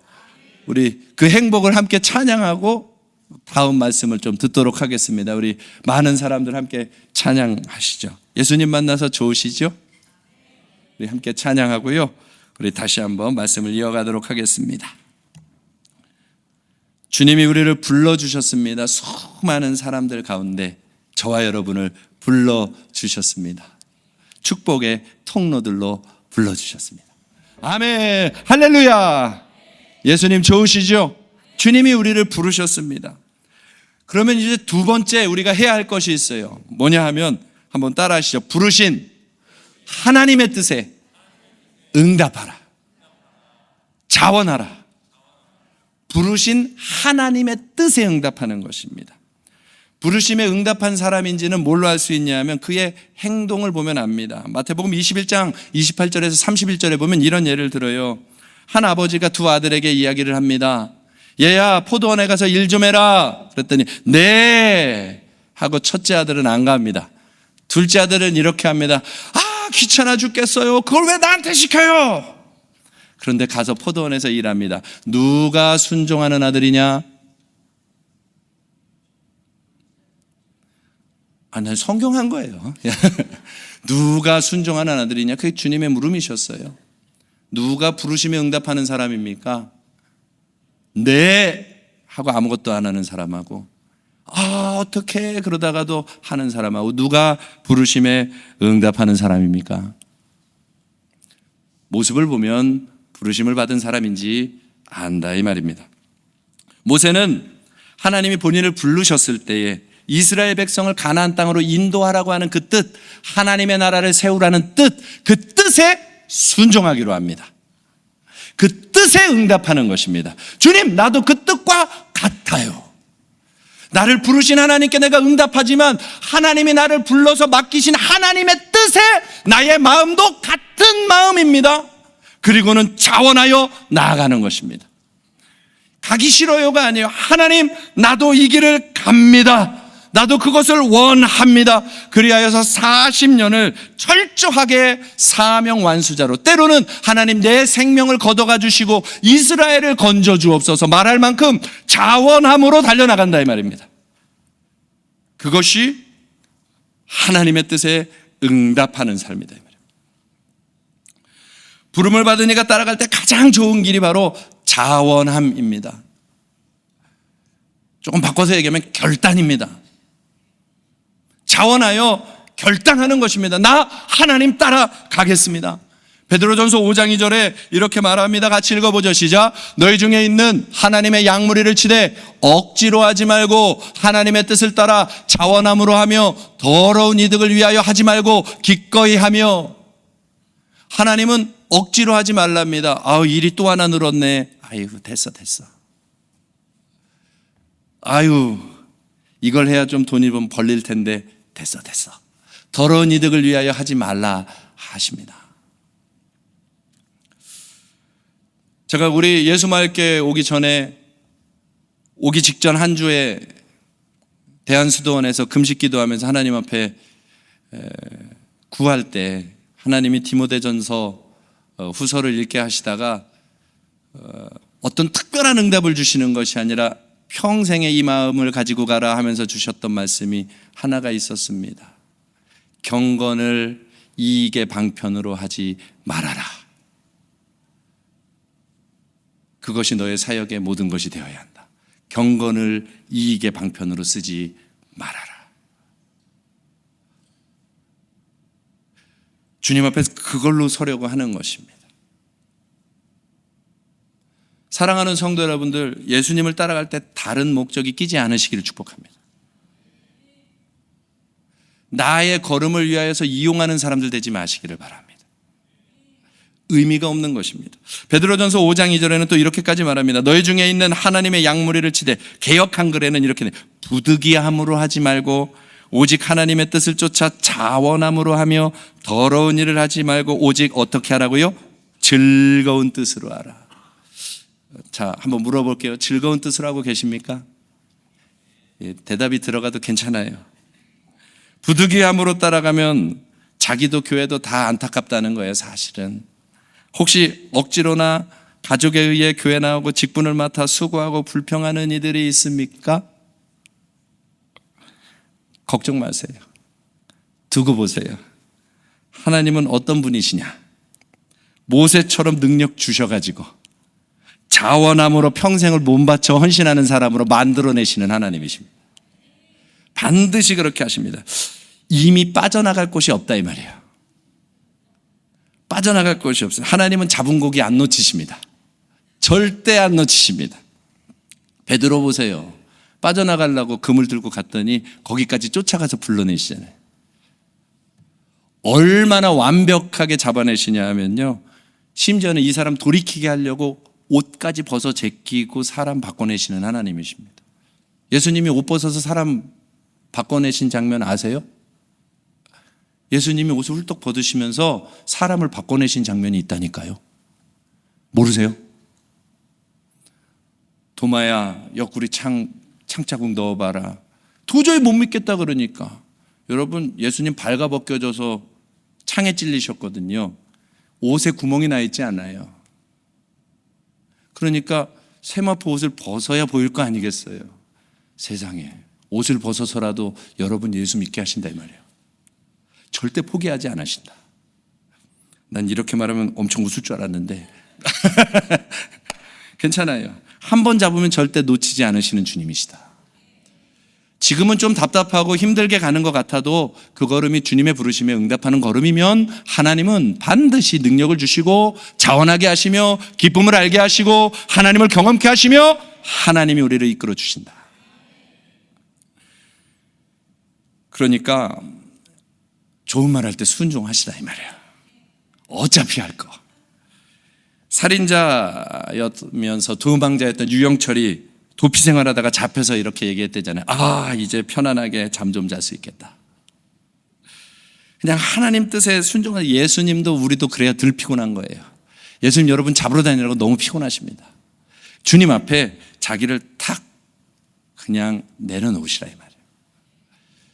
우리 그 행복을 함께 찬양하고 다음 말씀을 좀 듣도록 하겠습니다. 우리 많은 사람들 함께 찬양하시죠. 예수님 만나서 좋으시죠? 우리 함께 찬양하고요. 우리 다시 한번 말씀을 이어가도록 하겠습니다. 주님이 우리를 불러주셨습니다. 수많은 사람들 가운데 저와 여러분을 불러주셨습니다. 축복의 통로들로 불러주셨습니다. 아멘, 할렐루야. 예수님 좋으시죠? 주님이 우리를 부르셨습니다. 그러면 이제 두 번째 우리가 해야 할 것이 있어요. 뭐냐 하면 한번 따라 하시죠. 부르신 하나님의 뜻에 응답하라. 자원하라. 부르신 하나님의 뜻에 응답하는 것입니다. 부르심에 응답한 사람인지는 뭘로 알 수 있냐 하면 그의 행동을 보면 압니다. 마태복음 21장 28절에서 31절에 보면 이런 예를 들어요. 한 아버지가 두 아들에게 이야기를 합니다. 얘야, 포도원에 가서 일 좀 해라. 그랬더니 네 하고 첫째 아들은 안 갑니다. 둘째 아들은 이렇게 합니다. 아, 귀찮아 죽겠어요. 그걸 왜 나한테 시켜요? 그런데 가서 포도원에서 일합니다. 누가 순종하는 아들이냐? 난 성경한 거예요. 누가 순종하는 아들이냐? 그게 주님의 물음이셨어요. 누가 부르심에 응답하는 사람입니까? 네 하고 아무것도 안 하는 사람하고 어떻게 그러다가도 하는 사람하고 누가 부르심에 응답하는 사람입니까? 모습을 보면 부르심을 받은 사람인지 안다 이 말입니다. 모세는 하나님이 본인을 부르셨을 때에 이스라엘 백성을 가나안 땅으로 인도하라고 하는 그 뜻, 하나님의 나라를 세우라는 뜻, 그 뜻에 순종하기로 합니다. 그 뜻에 응답하는 것입니다. 주님, 나도 그 뜻과 같아요. 나를 부르신 하나님께 내가 응답하지만 하나님이 나를 불러서 맡기신 하나님의 뜻에 나의 마음도 같은 마음입니다. 그리고는 자원하여 나아가는 것입니다. 가기 싫어요가 아니에요. 하나님, 나도 이 길을 갑니다. 나도 그것을 원합니다. 그리하여서 40년을 철저하게 사명 완수자로, 때로는 하나님 내 생명을 걷어가 주시고 이스라엘을 건져 주옵소서 말할 만큼 자원함으로 달려나간다 이 말입니다. 그것이 하나님의 뜻에 응답하는 삶이다 이 말입니다. 부름을 받은 이가 따라갈 때 가장 좋은 길이 바로 자원함입니다. 조금 바꿔서 얘기하면 결단입니다. 자원하여 결단하는 것입니다. 나 하나님 따라가겠습니다. 베드로전서 5장 2절에 이렇게 말합니다. 같이 읽어보죠. 시작. 너희 중에 있는 하나님의 양무리를 치되 억지로 하지 말고 하나님의 뜻을 따라 자원함으로 하며 더러운 이득을 위하여 하지 말고 기꺼이 하며. 하나님은 억지로 하지 말랍니다. 일이 또 하나 늘었네. 됐어. 이걸 해야 좀 돈이 좀 벌릴 텐데 됐어. 더러운 이득을 위하여 하지 말라 하십니다. 제가 우리 예수마을교회 오기 직전 한 주에 대한수도원에서 금식 기도하면서 하나님 앞에 구할 때 하나님이 디모데전서 후서를 읽게 하시다가 어떤 특별한 응답을 주시는 것이 아니라 평생의 이 마음을 가지고 가라 하면서 주셨던 말씀이 하나가 있었습니다. 경건을 이익의 방편으로 하지 말아라. 그것이 너의 사역의 모든 것이 되어야 한다. 경건을 이익의 방편으로 쓰지 말아라. 주님 앞에서 그걸로 서려고 하는 것입니다. 사랑하는 성도 여러분들, 예수님을 따라갈 때 다른 목적이 끼지 않으시기를 축복합니다. 나의 걸음을 위하여서 이용하는 사람들 되지 마시기를 바랍니다. 의미가 없는 것입니다. 베드로전서 5장 2절에는 또 이렇게까지 말합니다. 너희 중에 있는 하나님의 양무리를 치되, 개역 한글에는 이렇게 부득이함으로 하지 말고 오직 하나님의 뜻을 쫓아 자원함으로 하며 더러운 일을 하지 말고 오직 어떻게 하라고요? 즐거운 뜻으로 하라. 자, 한번 물어볼게요. 즐거운 뜻으로 하고 계십니까? 예, 대답이 들어가도 괜찮아요. 부득이함으로 따라가면 자기도 교회도 다 안타깝다는 거예요, 사실은. 혹시 억지로나 가족에 의해 교회 나오고 직분을 맡아 수고하고 불평하는 이들이 있습니까? 걱정 마세요. 두고 보세요. 하나님은 어떤 분이시냐? 모세처럼 능력 주셔가지고 자원함으로 평생을 몸바쳐 헌신하는 사람으로 만들어내시는 하나님이십니다. 반드시 그렇게 하십니다. 이미 빠져나갈 곳이 없다 이 말이에요. 빠져나갈 곳이 없어요. 하나님은 잡은 고기 안 놓치십니다. 절대 안 놓치십니다. 베드로 보세요. 빠져나가려고 금을 들고 갔더니 거기까지 쫓아가서 불러내시잖아요. 얼마나 완벽하게 잡아내시냐 하면요, 심지어는 이 사람 돌이키게 하려고 옷까지 벗어 제끼고 사람 바꿔내시는 하나님이십니다. 예수님이 옷 벗어서 사람 바꿔내신 장면 아세요? 예수님이 옷을 훌떡 벗으시면서 사람을 바꿔내신 장면이 있다니까요. 모르세요? 도마야, 옆구리 창자국 넣어봐라. 도저히 못 믿겠다 그러니까. 여러분, 예수님 발가벗겨져서 창에 찔리셨거든요. 옷에 구멍이 나 있지 않아요. 그러니까 세마포 옷을 벗어야 보일 거 아니겠어요. 세상에 옷을 벗어서라도 여러분 예수 믿게 하신다 이 말이에요. 절대 포기하지 않으신다. 난 이렇게 말하면 엄청 웃을 줄 알았는데 괜찮아요. 한 번 잡으면 절대 놓치지 않으시는 주님이시다. 지금은 좀 답답하고 힘들게 가는 것 같아도 그 걸음이 주님의 부르심에 응답하는 걸음이면 하나님은 반드시 능력을 주시고 자원하게 하시며 기쁨을 알게 하시고 하나님을 경험케 하시며 하나님이 우리를 이끌어 주신다. 그러니까 좋은 말 할 때 순종하시라 이 말이에요. 어차피 할 거. 살인자였면서 도망자였던 유영철이 도피 생활하다가 잡혀서 이렇게 얘기했대잖아요. 아, 이제 편안하게 잠 좀 잘 수 있겠다. 그냥 하나님 뜻에 순종한 예수님도 우리도 그래야 덜 피곤한 거예요. 예수님 여러분 잡으러 다니라고 너무 피곤하십니다. 주님 앞에 자기를 탁 그냥 내려놓으시라 이 말이에요.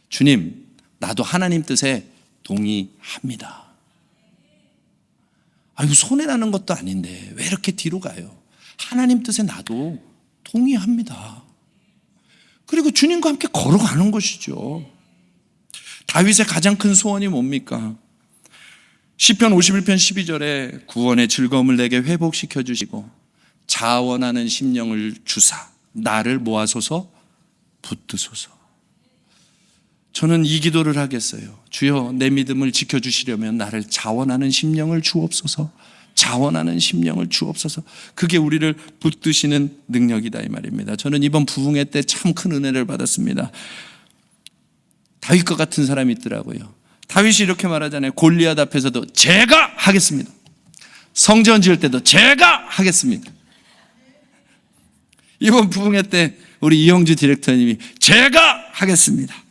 주님, 나도 하나님 뜻에 동의합니다. 이거 손해라는 것도 아닌데 왜 이렇게 뒤로 가요? 하나님 뜻에 나도 동의합니다. 그리고 주님과 함께 걸어가는 것이죠. 다윗의 가장 큰 소원이 뭡니까? 시편 51편 12절에 구원의 즐거움을 내게 회복시켜 주시고 자원하는 심령을 주사 나를 모아소서 붙드소서. 저는 이 기도를 하겠어요. 주여, 내 믿음을 지켜주시려면 나를 자원하는 심령을 주옵소서. 자원하는 심령을 주옵소서. 그게 우리를 붙드시는 능력이다 이 말입니다. 저는 이번 부흥회 때 참 큰 은혜를 받았습니다. 다윗과 같은 사람이 있더라고요. 다윗이 이렇게 말하잖아요. 골리앗 앞에서도 제가 하겠습니다. 성전 지을 때도 제가 하겠습니다. 이번 부흥회 때 우리 이영주 디렉터님이 제가 하겠습니다.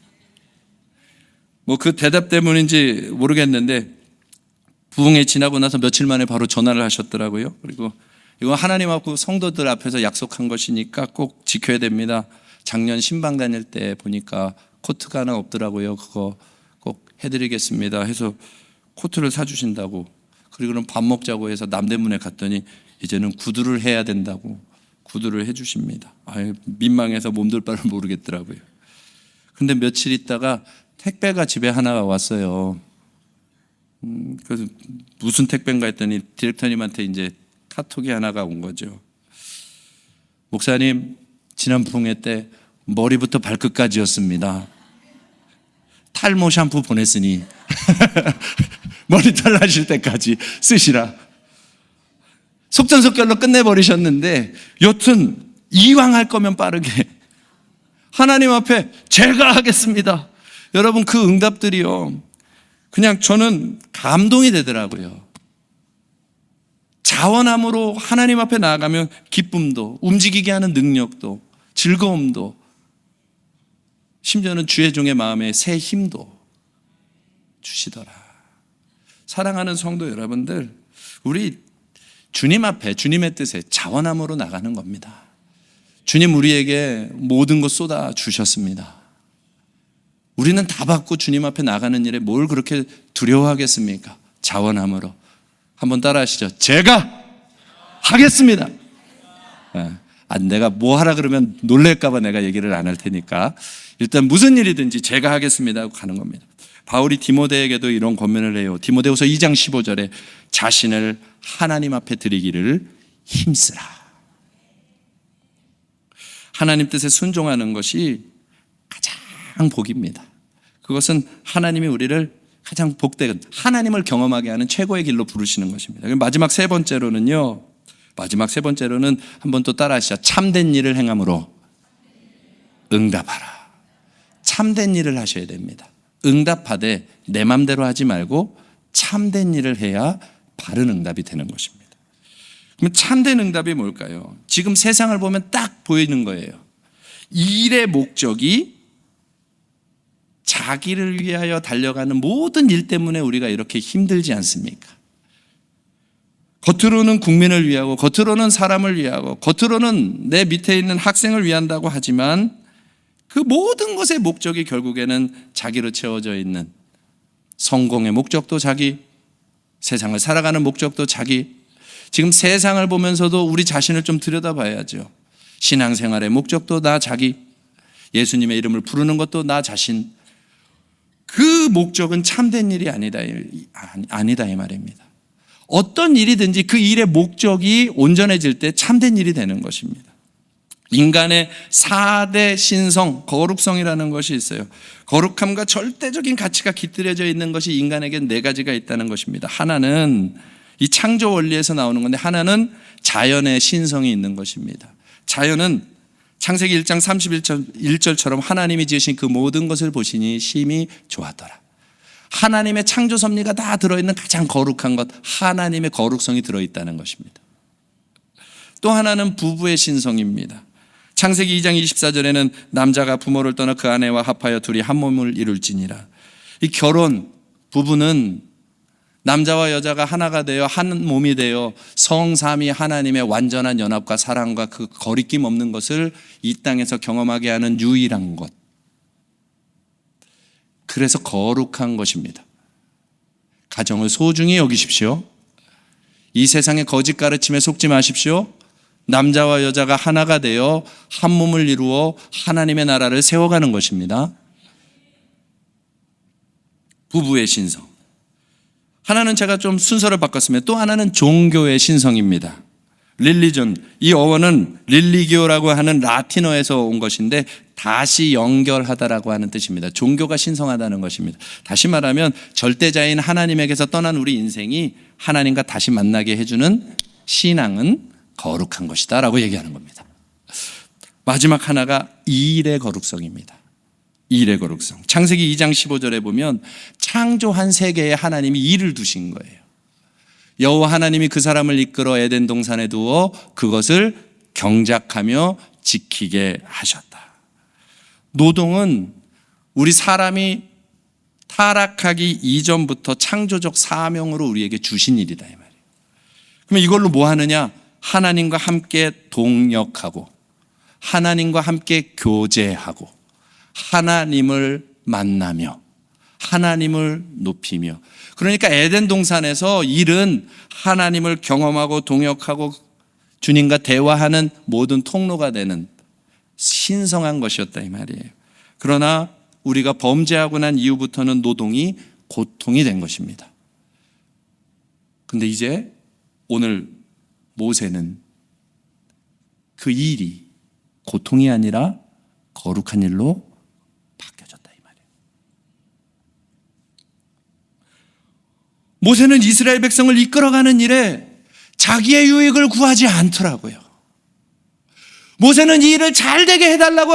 뭐 그 대답 때문인지 모르겠는데 부흥회 지나고 나서 며칠 만에 바로 전화를 하셨더라고요. 그리고 이거 하나님 앞고 성도들 앞에서 약속한 것이니까 꼭 지켜야 됩니다. 작년 신방 다닐 때 보니까 코트가 하나 없더라고요. 그거 꼭 해드리겠습니다 해서 코트를 사주신다고. 그리고는 밥 먹자고 해서 남대문에 갔더니 이제는 구두를 해야 된다고 구두를 해주십니다. 민망해서 몸둘 바를 모르겠더라고요. 근데 며칠 있다가 택배가 집에 하나가 왔어요. 그래서 무슨 택배인가 했더니 디렉터님한테 이제 카톡이 하나가 온 거죠. 목사님, 지난 부흥회 때 머리부터 발끝까지였습니다. 탈모 샴푸 보냈으니 머리털 나실 때까지 쓰시라. 속전속결로 끝내버리셨는데 여튼 이왕 할 거면 빠르게 하나님 앞에 제가 하겠습니다. 여러분 그 응답들이요, 그냥 저는 감동이 되더라고요. 자원함으로 하나님 앞에 나아가면 기쁨도, 움직이게 하는 능력도, 즐거움도, 심지어는 주의 종의 마음에 새 힘도 주시더라. 사랑하는 성도 여러분들, 우리 주님 앞에 주님의 뜻에 자원함으로 나가는 겁니다. 주님 우리에게 모든 것 쏟아 주셨습니다. 우리는 다 받고 주님 앞에 나가는 일에 뭘 그렇게 두려워하겠습니까? 자원함으로. 한번 따라하시죠. 제가 하겠습니다. 내가 뭐 하라 그러면 놀랄까봐 내가 얘기를 안 할 테니까 일단 무슨 일이든지 제가 하겠습니다 하고 가는 겁니다. 바울이 디모데에게도 이런 권면을 해요. 디모데후서 2장 15절에 자신을 하나님 앞에 드리기를 힘쓰라. 하나님 뜻에 순종하는 것이 가장 복입니다. 그것은 하나님이 우리를 가장 복된, 하나님을 경험하게 하는 최고의 길로 부르시는 것입니다. 마지막 세 번째로는 한번 또 따라하시죠. 참된 일을 행함으로 응답하라. 참된 일을 하셔야 됩니다. 응답하되 내 맘대로 하지 말고 참된 일을 해야 바른 응답이 되는 것입니다. 그럼 참된 응답이 뭘까요? 지금 세상을 보면 딱 보이는 거예요. 일의 목적이 자기를 위하여 달려가는 모든 일 때문에 우리가 이렇게 힘들지 않습니까? 겉으로는 국민을 위하고, 겉으로는 사람을 위하고, 겉으로는 내 밑에 있는 학생을 위한다고 하지만 그 모든 것의 목적이 결국에는 자기로 채워져 있는, 성공의 목적도 자기, 세상을 살아가는 목적도 자기. 지금 세상을 보면서도 우리 자신을 좀 들여다봐야죠. 신앙생활의 목적도 나 자기, 예수님의 이름을 부르는 것도 나 자신. 그 목적은 참된 일이 아니다 이 말입니다. 어떤 일이든지 그 일의 목적이 온전해질 때 참된 일이 되는 것입니다. 인간의 4대 신성, 거룩성이라는 것이 있어요. 거룩함과 절대적인 가치가 깃들여져 있는 것이 인간에겐 4가지가 있다는 것입니다. 하나는 이 창조 원리에서 나오는 건데, 하나는 자연의 신성이 있는 것입니다. 자연은 창세기 1장 31절처럼 하나님이 지으신 그 모든 것을 보시니 심히 좋았더라. 하나님의 창조 섭리가 다 들어있는 가장 거룩한 것, 하나님의 거룩성이 들어있다는 것입니다. 또 하나는 부부의 신성입니다. 창세기 2장 24절에는 남자가 부모를 떠나 그 아내와 합하여 둘이 한 몸을 이룰지니라. 이 결혼, 부부는 남자와 여자가 하나가 되어 한 몸이 되어 성삼위 하나님의 완전한 연합과 사랑과 그 거리낌 없는 것을 이 땅에서 경험하게 하는 유일한 것. 그래서 거룩한 것입니다. 가정을 소중히 여기십시오. 이 세상의 거짓 가르침에 속지 마십시오. 남자와 여자가 하나가 되어 한 몸을 이루어 하나님의 나라를 세워가는 것입니다. 부부의 신성. 하나는 제가 좀 순서를 바꿨으면, 또 하나는 종교의 신성입니다. 릴리전, 이 어원은 릴리기오라고 하는 라틴어에서 온 것인데 다시 연결하다라고 하는 뜻입니다. 종교가 신성하다는 것입니다. 다시 말하면 절대자인 하나님에게서 떠난 우리 인생이 하나님과 다시 만나게 해주는 신앙은 거룩한 것이다 라고 얘기하는 겁니다. 마지막 하나가 일의 거룩성입니다. 일의 거룩성. 창세기 2장 15절에 보면 창조한 세계에 하나님이 일을 두신 거예요. 여호와 하나님이 그 사람을 이끌어 에덴 동산에 두어 그것을 경작하며 지키게 하셨다. 노동은 우리 사람이 타락하기 이전부터 창조적 사명으로 우리에게 주신 일이다 이 말이에요. 그러면 이걸로 뭐 하느냐? 하나님과 함께 동역하고, 하나님과 함께 교제하고, 하나님을 만나며, 하나님을 높이며. 그러니까 에덴 동산에서 일은 하나님을 경험하고 동역하고 주님과 대화하는 모든 통로가 되는 신성한 것이었다 이 말이에요. 그러나 우리가 범죄하고 난 이후부터는 노동이 고통이 된 것입니다. 근데 이제 오늘 모세는 그 일이 고통이 아니라 거룩한 일로 바뀌어졌다 이 말이에요. 모세는 이스라엘 백성을 이끌어가는 일에 자기의 유익을 구하지 않더라고요. 모세는 이 일을 잘 되게 해달라고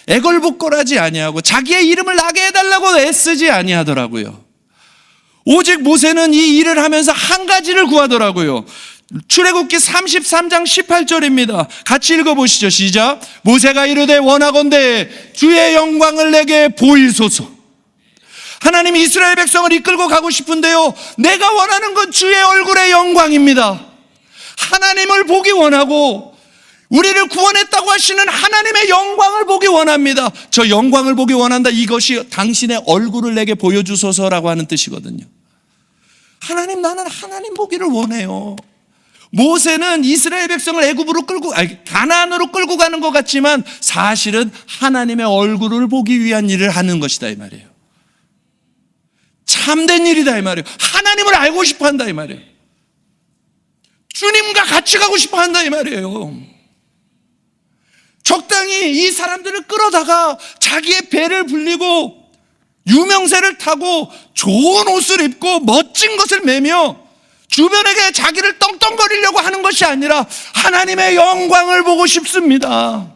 애걸복걸하지 아니하고 자기의 이름을 나게 해달라고 애쓰지 아니하더라고요. 오직 모세는 이 일을 하면서 한 가지를 구하더라고요. 출애굽기 33장 18절입니다. 같이 읽어보시죠. 시작. 모세가 이르되 원하건대 주의 영광을 내게 보이소서. 하나님이 이스라엘 백성을 이끌고 가고 싶은데요, 내가 원하는 건 주의 얼굴의 영광입니다. 하나님을 보기 원하고 우리를 구원했다고 하시는 하나님의 영광을 보기 원합니다. 저 영광을 보기 원한다, 이것이 당신의 얼굴을 내게 보여주소서라고 하는 뜻이거든요. 하나님, 나는 하나님 보기를 원해요. 모세는 이스라엘 백성을 애굽으로 가나안으로 끌고 가는 것 같지만 사실은 하나님의 얼굴을 보기 위한 일을 하는 것이다 이 말이에요. 참된 일이다 이 말이에요. 하나님을 알고 싶어 한다 이 말이에요. 주님과 같이 가고 싶어 한다 이 말이에요. 적당히 이 사람들을 끌어다가 자기의 배를 불리고 유명세를 타고 좋은 옷을 입고 멋진 것을 매며 주변에게 자기를 떵떵거리려고 하는 것이 아니라 하나님의 영광을 보고 싶습니다.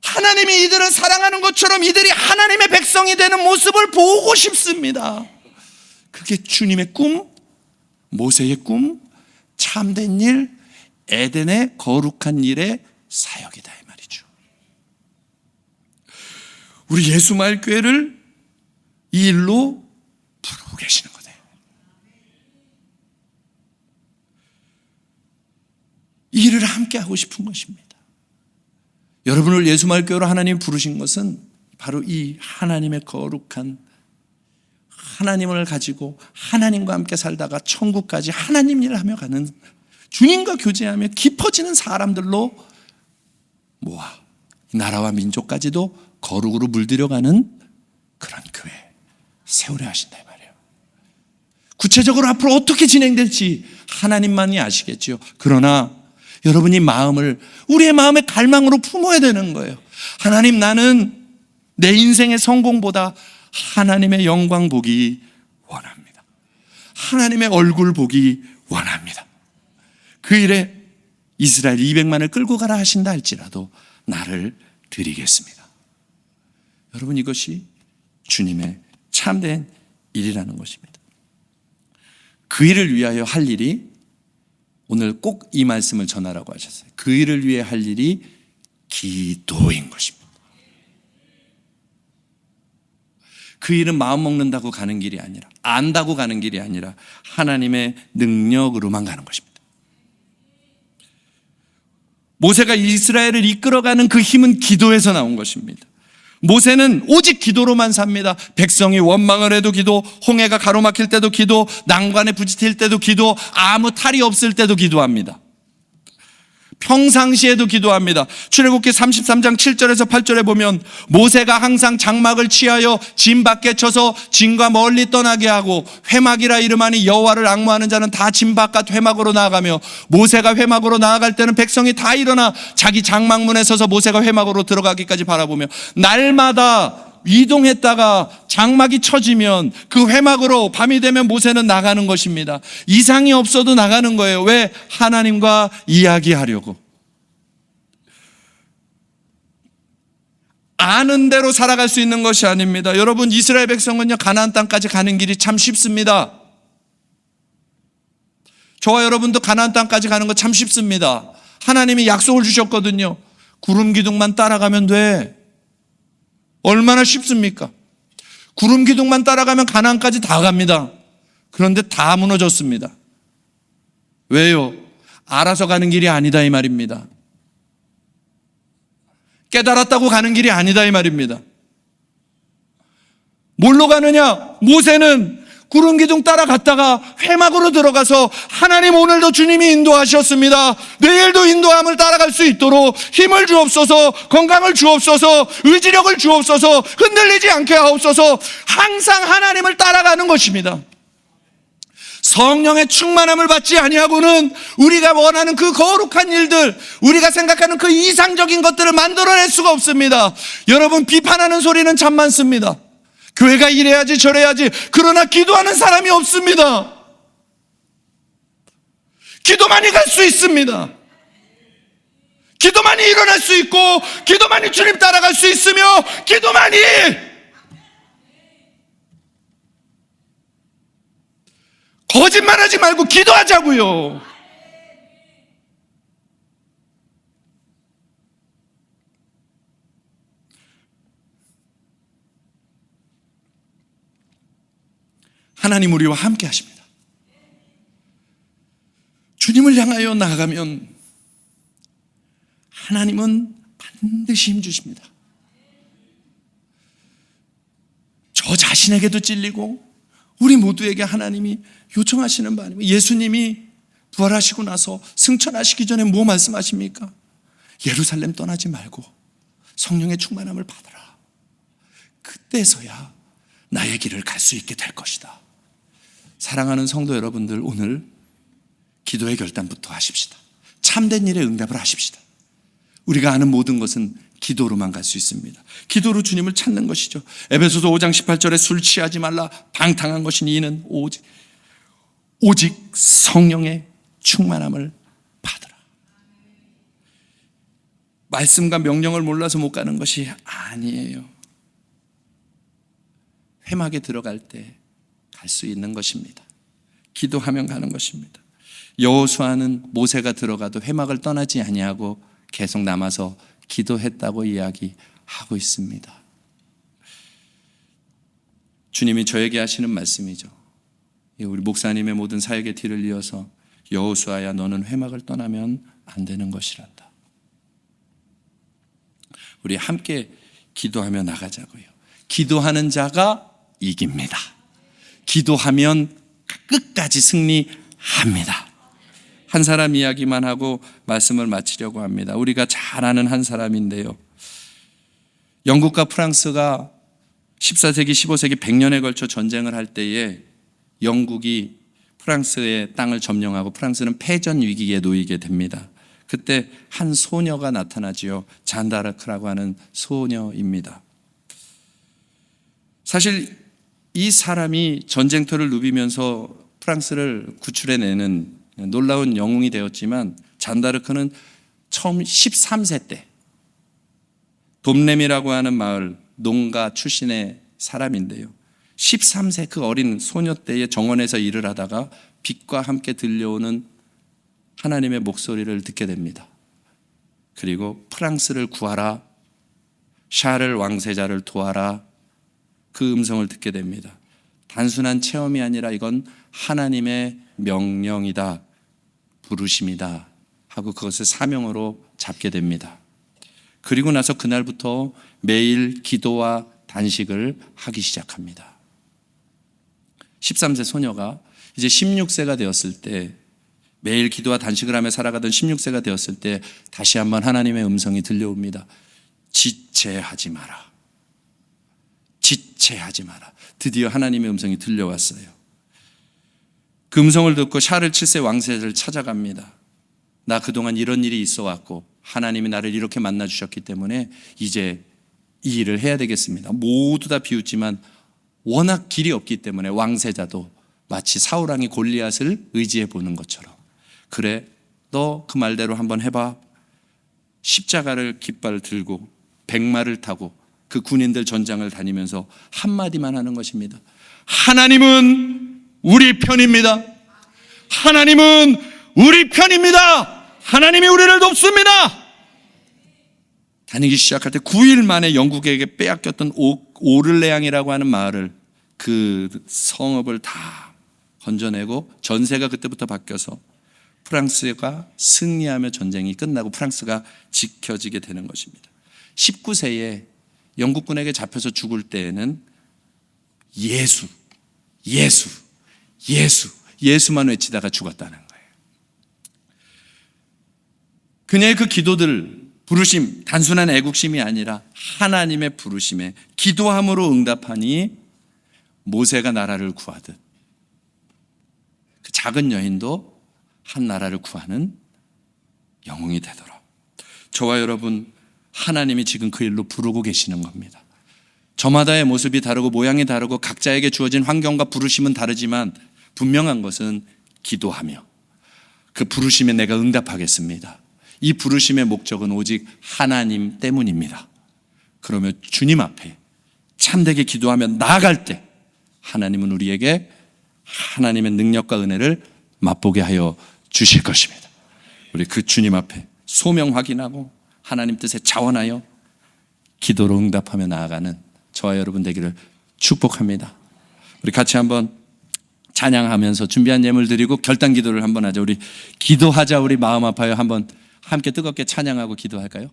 하나님이 이들을 사랑하는 것처럼 이들이 하나님의 백성이 되는 모습을 보고 싶습니다. 그게 주님의 꿈, 모세의 꿈, 참된 일, 에덴의 거룩한 일의 사역이다 이 말이죠. 우리 예수마을교회를 이 일로 부르고 계시는 거예요. 이 일을 함께 하고 싶은 것입니다. 여러분을 예수마을교회로 하나님이 부르신 것은 바로 이 하나님의 거룩한, 하나님을 가지고 하나님과 함께 살다가 천국까지 하나님 일을 하며 가는, 주님과 교제하며 깊어지는 사람들로 모아 나라와 민족까지도 거룩으로 물들여가는 그런 교회 세우려 하신다 이 말이에요. 구체적으로 앞으로 어떻게 진행될지 하나님만이 아시겠죠. 그러나 여러분이 마음을, 우리의 마음의 갈망으로 품어야 되는 거예요. 하나님, 나는 내 인생의 성공보다 하나님의 영광 보기 원합니다. 하나님의 얼굴 보기 원합니다. 그 일에 이스라엘 200만을 끌고 가라 하신다 할지라도 나를 드리겠습니다. 여러분, 이것이 주님의 참된 일이라는 것입니다. 그 일을 위하여 할 일이, 오늘 꼭 이 말씀을 전하라고 하셨어요. 그 일을 위해 할 일이 기도인 것입니다. 그 일은 마음 먹는다고 가는 길이 아니라, 안다고 가는 길이 아니라 하나님의 능력으로만 가는 것입니다. 모세가 이스라엘을 이끌어가는 그 힘은 기도에서 나온 것입니다. 모세는 오직 기도로만 삽니다. 백성이 원망을 해도 기도, 홍해가 가로막힐 때도 기도, 난관에 부딪힐 때도 기도, 아무 탈이 없을 때도 기도합니다. 평상시에도 기도합니다. 출애굽기 33장 7절에서 8절에 보면 모세가 항상 장막을 취하여 진 밖에 쳐서 진과 멀리 떠나게 하고, 회막이라 이름하니 여호와를 앙모하는 자는 다 진 바깥 회막으로 나아가며, 모세가 회막으로 나아갈 때는 백성이 다 일어나 자기 장막문에 서서 모세가 회막으로 들어가기까지 바라보며, 날마다 이동했다가 장막이 쳐지면 그 회막으로 밤이 되면 모세는 나가는 것입니다. 이상이 없어도 나가는 거예요. 왜? 하나님과 이야기하려고. 아는 대로 살아갈 수 있는 것이 아닙니다. 여러분, 이스라엘 백성은요, 가나안 땅까지 가는 길이 참 쉽습니다. 저와 여러분도 가나안 땅까지 가는 거 참 쉽습니다. 하나님이 약속을 주셨거든요. 구름 기둥만 따라가면 돼. 얼마나 쉽습니까? 구름 기둥만 따라가면 가나안까지 다 갑니다. 그런데 다 무너졌습니다. 왜요? 알아서 가는 길이 아니다 이 말입니다. 깨달았다고 가는 길이 아니다 이 말입니다. 뭘로 가느냐? 모세는 구름 기둥 따라갔다가 회막으로 들어가서, 하나님, 오늘도 주님이 인도하셨습니다. 내일도 인도함을 따라갈 수 있도록 힘을 주옵소서, 건강을 주옵소서, 의지력을 주옵소서, 흔들리지 않게 하옵소서. 항상 하나님을 따라가는 것입니다. 성령의 충만함을 받지 아니하고는 우리가 원하는 그 거룩한 일들, 우리가 생각하는 그 이상적인 것들을 만들어낼 수가 없습니다. 여러분, 비판하는 소리는 참 많습니다. 교회가 이래야지 저래야지. 그러나 기도하는 사람이 없습니다. 기도만이 갈 수 있습니다. 기도만이 일어날 수 있고, 기도만이 주님 따라갈 수 있으며, 기도만이 거짓말은 말하지 말고 기도하자고요. 하나님 우리와 함께 하십니다. 주님을 향하여 나아가면 하나님은 반드시 힘주십니다. 저 자신에게도 찔리고 우리 모두에게 하나님이 요청하시는 바 아닙니까? 예수님이 부활하시고 나서 승천하시기 전에 뭐 말씀하십니까? 예루살렘 떠나지 말고 성령의 충만함을 받아라. 그때서야 나의 길을 갈 수 있게 될 것이다. 사랑하는 성도 여러분들, 오늘 기도의 결단부터 하십시다. 참된 일에 응답을 하십시다. 우리가 아는 모든 것은 기도로만 갈 수 있습니다. 기도로 주님을 찾는 것이죠. 에베소서 5장 18절에 술 취하지 말라. 방탕한 것이니 이는 오직 성령의 충만함을 받으라. 말씀과 명령을 몰라서 못 가는 것이 아니에요. 회막에 들어갈 때 갈 수 있는 것입니다. 기도하면 가는 것입니다. 여호수아는 모세가 들어가도 회막을 떠나지 아니하고 계속 남아서 기도했다고 이야기하고 있습니다. 주님이 저에게 하시는 말씀이죠. 우리 목사님의 모든 사역의 뒤를 이어서 여호수아야 너는 회막을 떠나면 안 되는 것이란다. 우리 함께 기도하며 나가자고요. 기도하는 자가 이깁니다. 기도하면 끝까지 승리합니다. 한 사람 이야기만 하고 말씀을 마치려고 합니다. 우리가 잘 아는 한 사람인데요. 영국과 프랑스가 14세기, 15세기 100년에 걸쳐 전쟁을 할 때에 영국이 프랑스의 땅을 점령하고 프랑스는 패전 위기에 놓이게 됩니다. 그때 한 소녀가 나타나지요. 잔다르크라고 하는 소녀입니다. 사실 이 사람이 전쟁터를 누비면서 프랑스를 구출해내는 놀라운 영웅이 되었지만 잔다르크는 처음 13세 때 돔렘이라고 하는 마을 농가 출신의 사람인데요. 13세 그 어린 소녀 때에 정원에서 일을 하다가 빛과 함께 들려오는 하나님의 목소리를 듣게 됩니다. 그리고 프랑스를 구하라, 샤를 왕세자를 도와라, 그 음성을 듣게 됩니다. 단순한 체험이 아니라 이건 하나님의 명령이다, 부르심이다 하고 그것을 사명으로 잡게 됩니다. 그리고 나서 그날부터 매일 기도와 단식을 하기 시작합니다. 13세 소녀가 이제 16세가 되었을 때, 매일 기도와 단식을 하며 살아가던 16세가 되었을 때 다시 한번 하나님의 음성이 들려옵니다. 지체하지 마라. 지체하지 마라. 드디어 하나님의 음성이 들려왔어요. 그 음성을 듣고 샤를 7세 왕세자를 찾아갑니다. 나 그동안 이런 일이 있어 왔고 하나님이 나를 이렇게 만나 주셨기 때문에 이제 이 일을 해야 되겠습니다. 모두 다 비웃지만 워낙 길이 없기 때문에 왕세자도 마치 사울왕이 골리앗을 의지해 보는 것처럼, 그래 너 그 말대로 한번 해봐. 십자가를 깃발을 들고 백마를 타고 그 군인들 전장을 다니면서 한마디만 하는 것입니다. 하나님은 우리 편입니다. 하나님은 우리 편입니다. 하나님이 우리를 돕습니다. 다니기 시작할 때 9일 만에 영국에게 빼앗겼던 오를레앙이라고 하는 마을을, 그 성읍을 다 건져내고 전세가 그때부터 바뀌어서 프랑스가 승리하며 전쟁이 끝나고 프랑스가 지켜지게 되는 것입니다. 19세에 영국군에게 잡혀서 죽을 때에는 예수만 외치다가 죽었다는 거예요. 그녀의 그 기도들, 부르심, 단순한 애국심이 아니라 하나님의 부르심에 기도함으로 응답하니 모세가 나라를 구하듯 그 작은 여인도 한 나라를 구하는 영웅이 되더라. 저와 여러분, 하나님이 지금 그 일로 부르고 계시는 겁니다. 저마다의 모습이 다르고 모양이 다르고 각자에게 주어진 환경과 부르심은 다르지만 분명한 것은 기도하며 그 부르심에 내가 응답하겠습니다. 이 부르심의 목적은 오직 하나님 때문입니다. 그러면 주님 앞에 참되게 기도하며 나아갈 때 하나님은 우리에게 하나님의 능력과 은혜를 맛보게 하여 주실 것입니다. 우리 그 주님 앞에 소명 확인하고 하나님 뜻에 자원하여 기도로 응답하며 나아가는 저와 여러분 되기를 축복합니다. 우리 같이 한번 찬양하면서 준비한 예물 드리고 결단 기도를 한번 하자. 우리 기도하자. 우리 마음 아파요. 한번 함께 뜨겁게 찬양하고 기도할까요?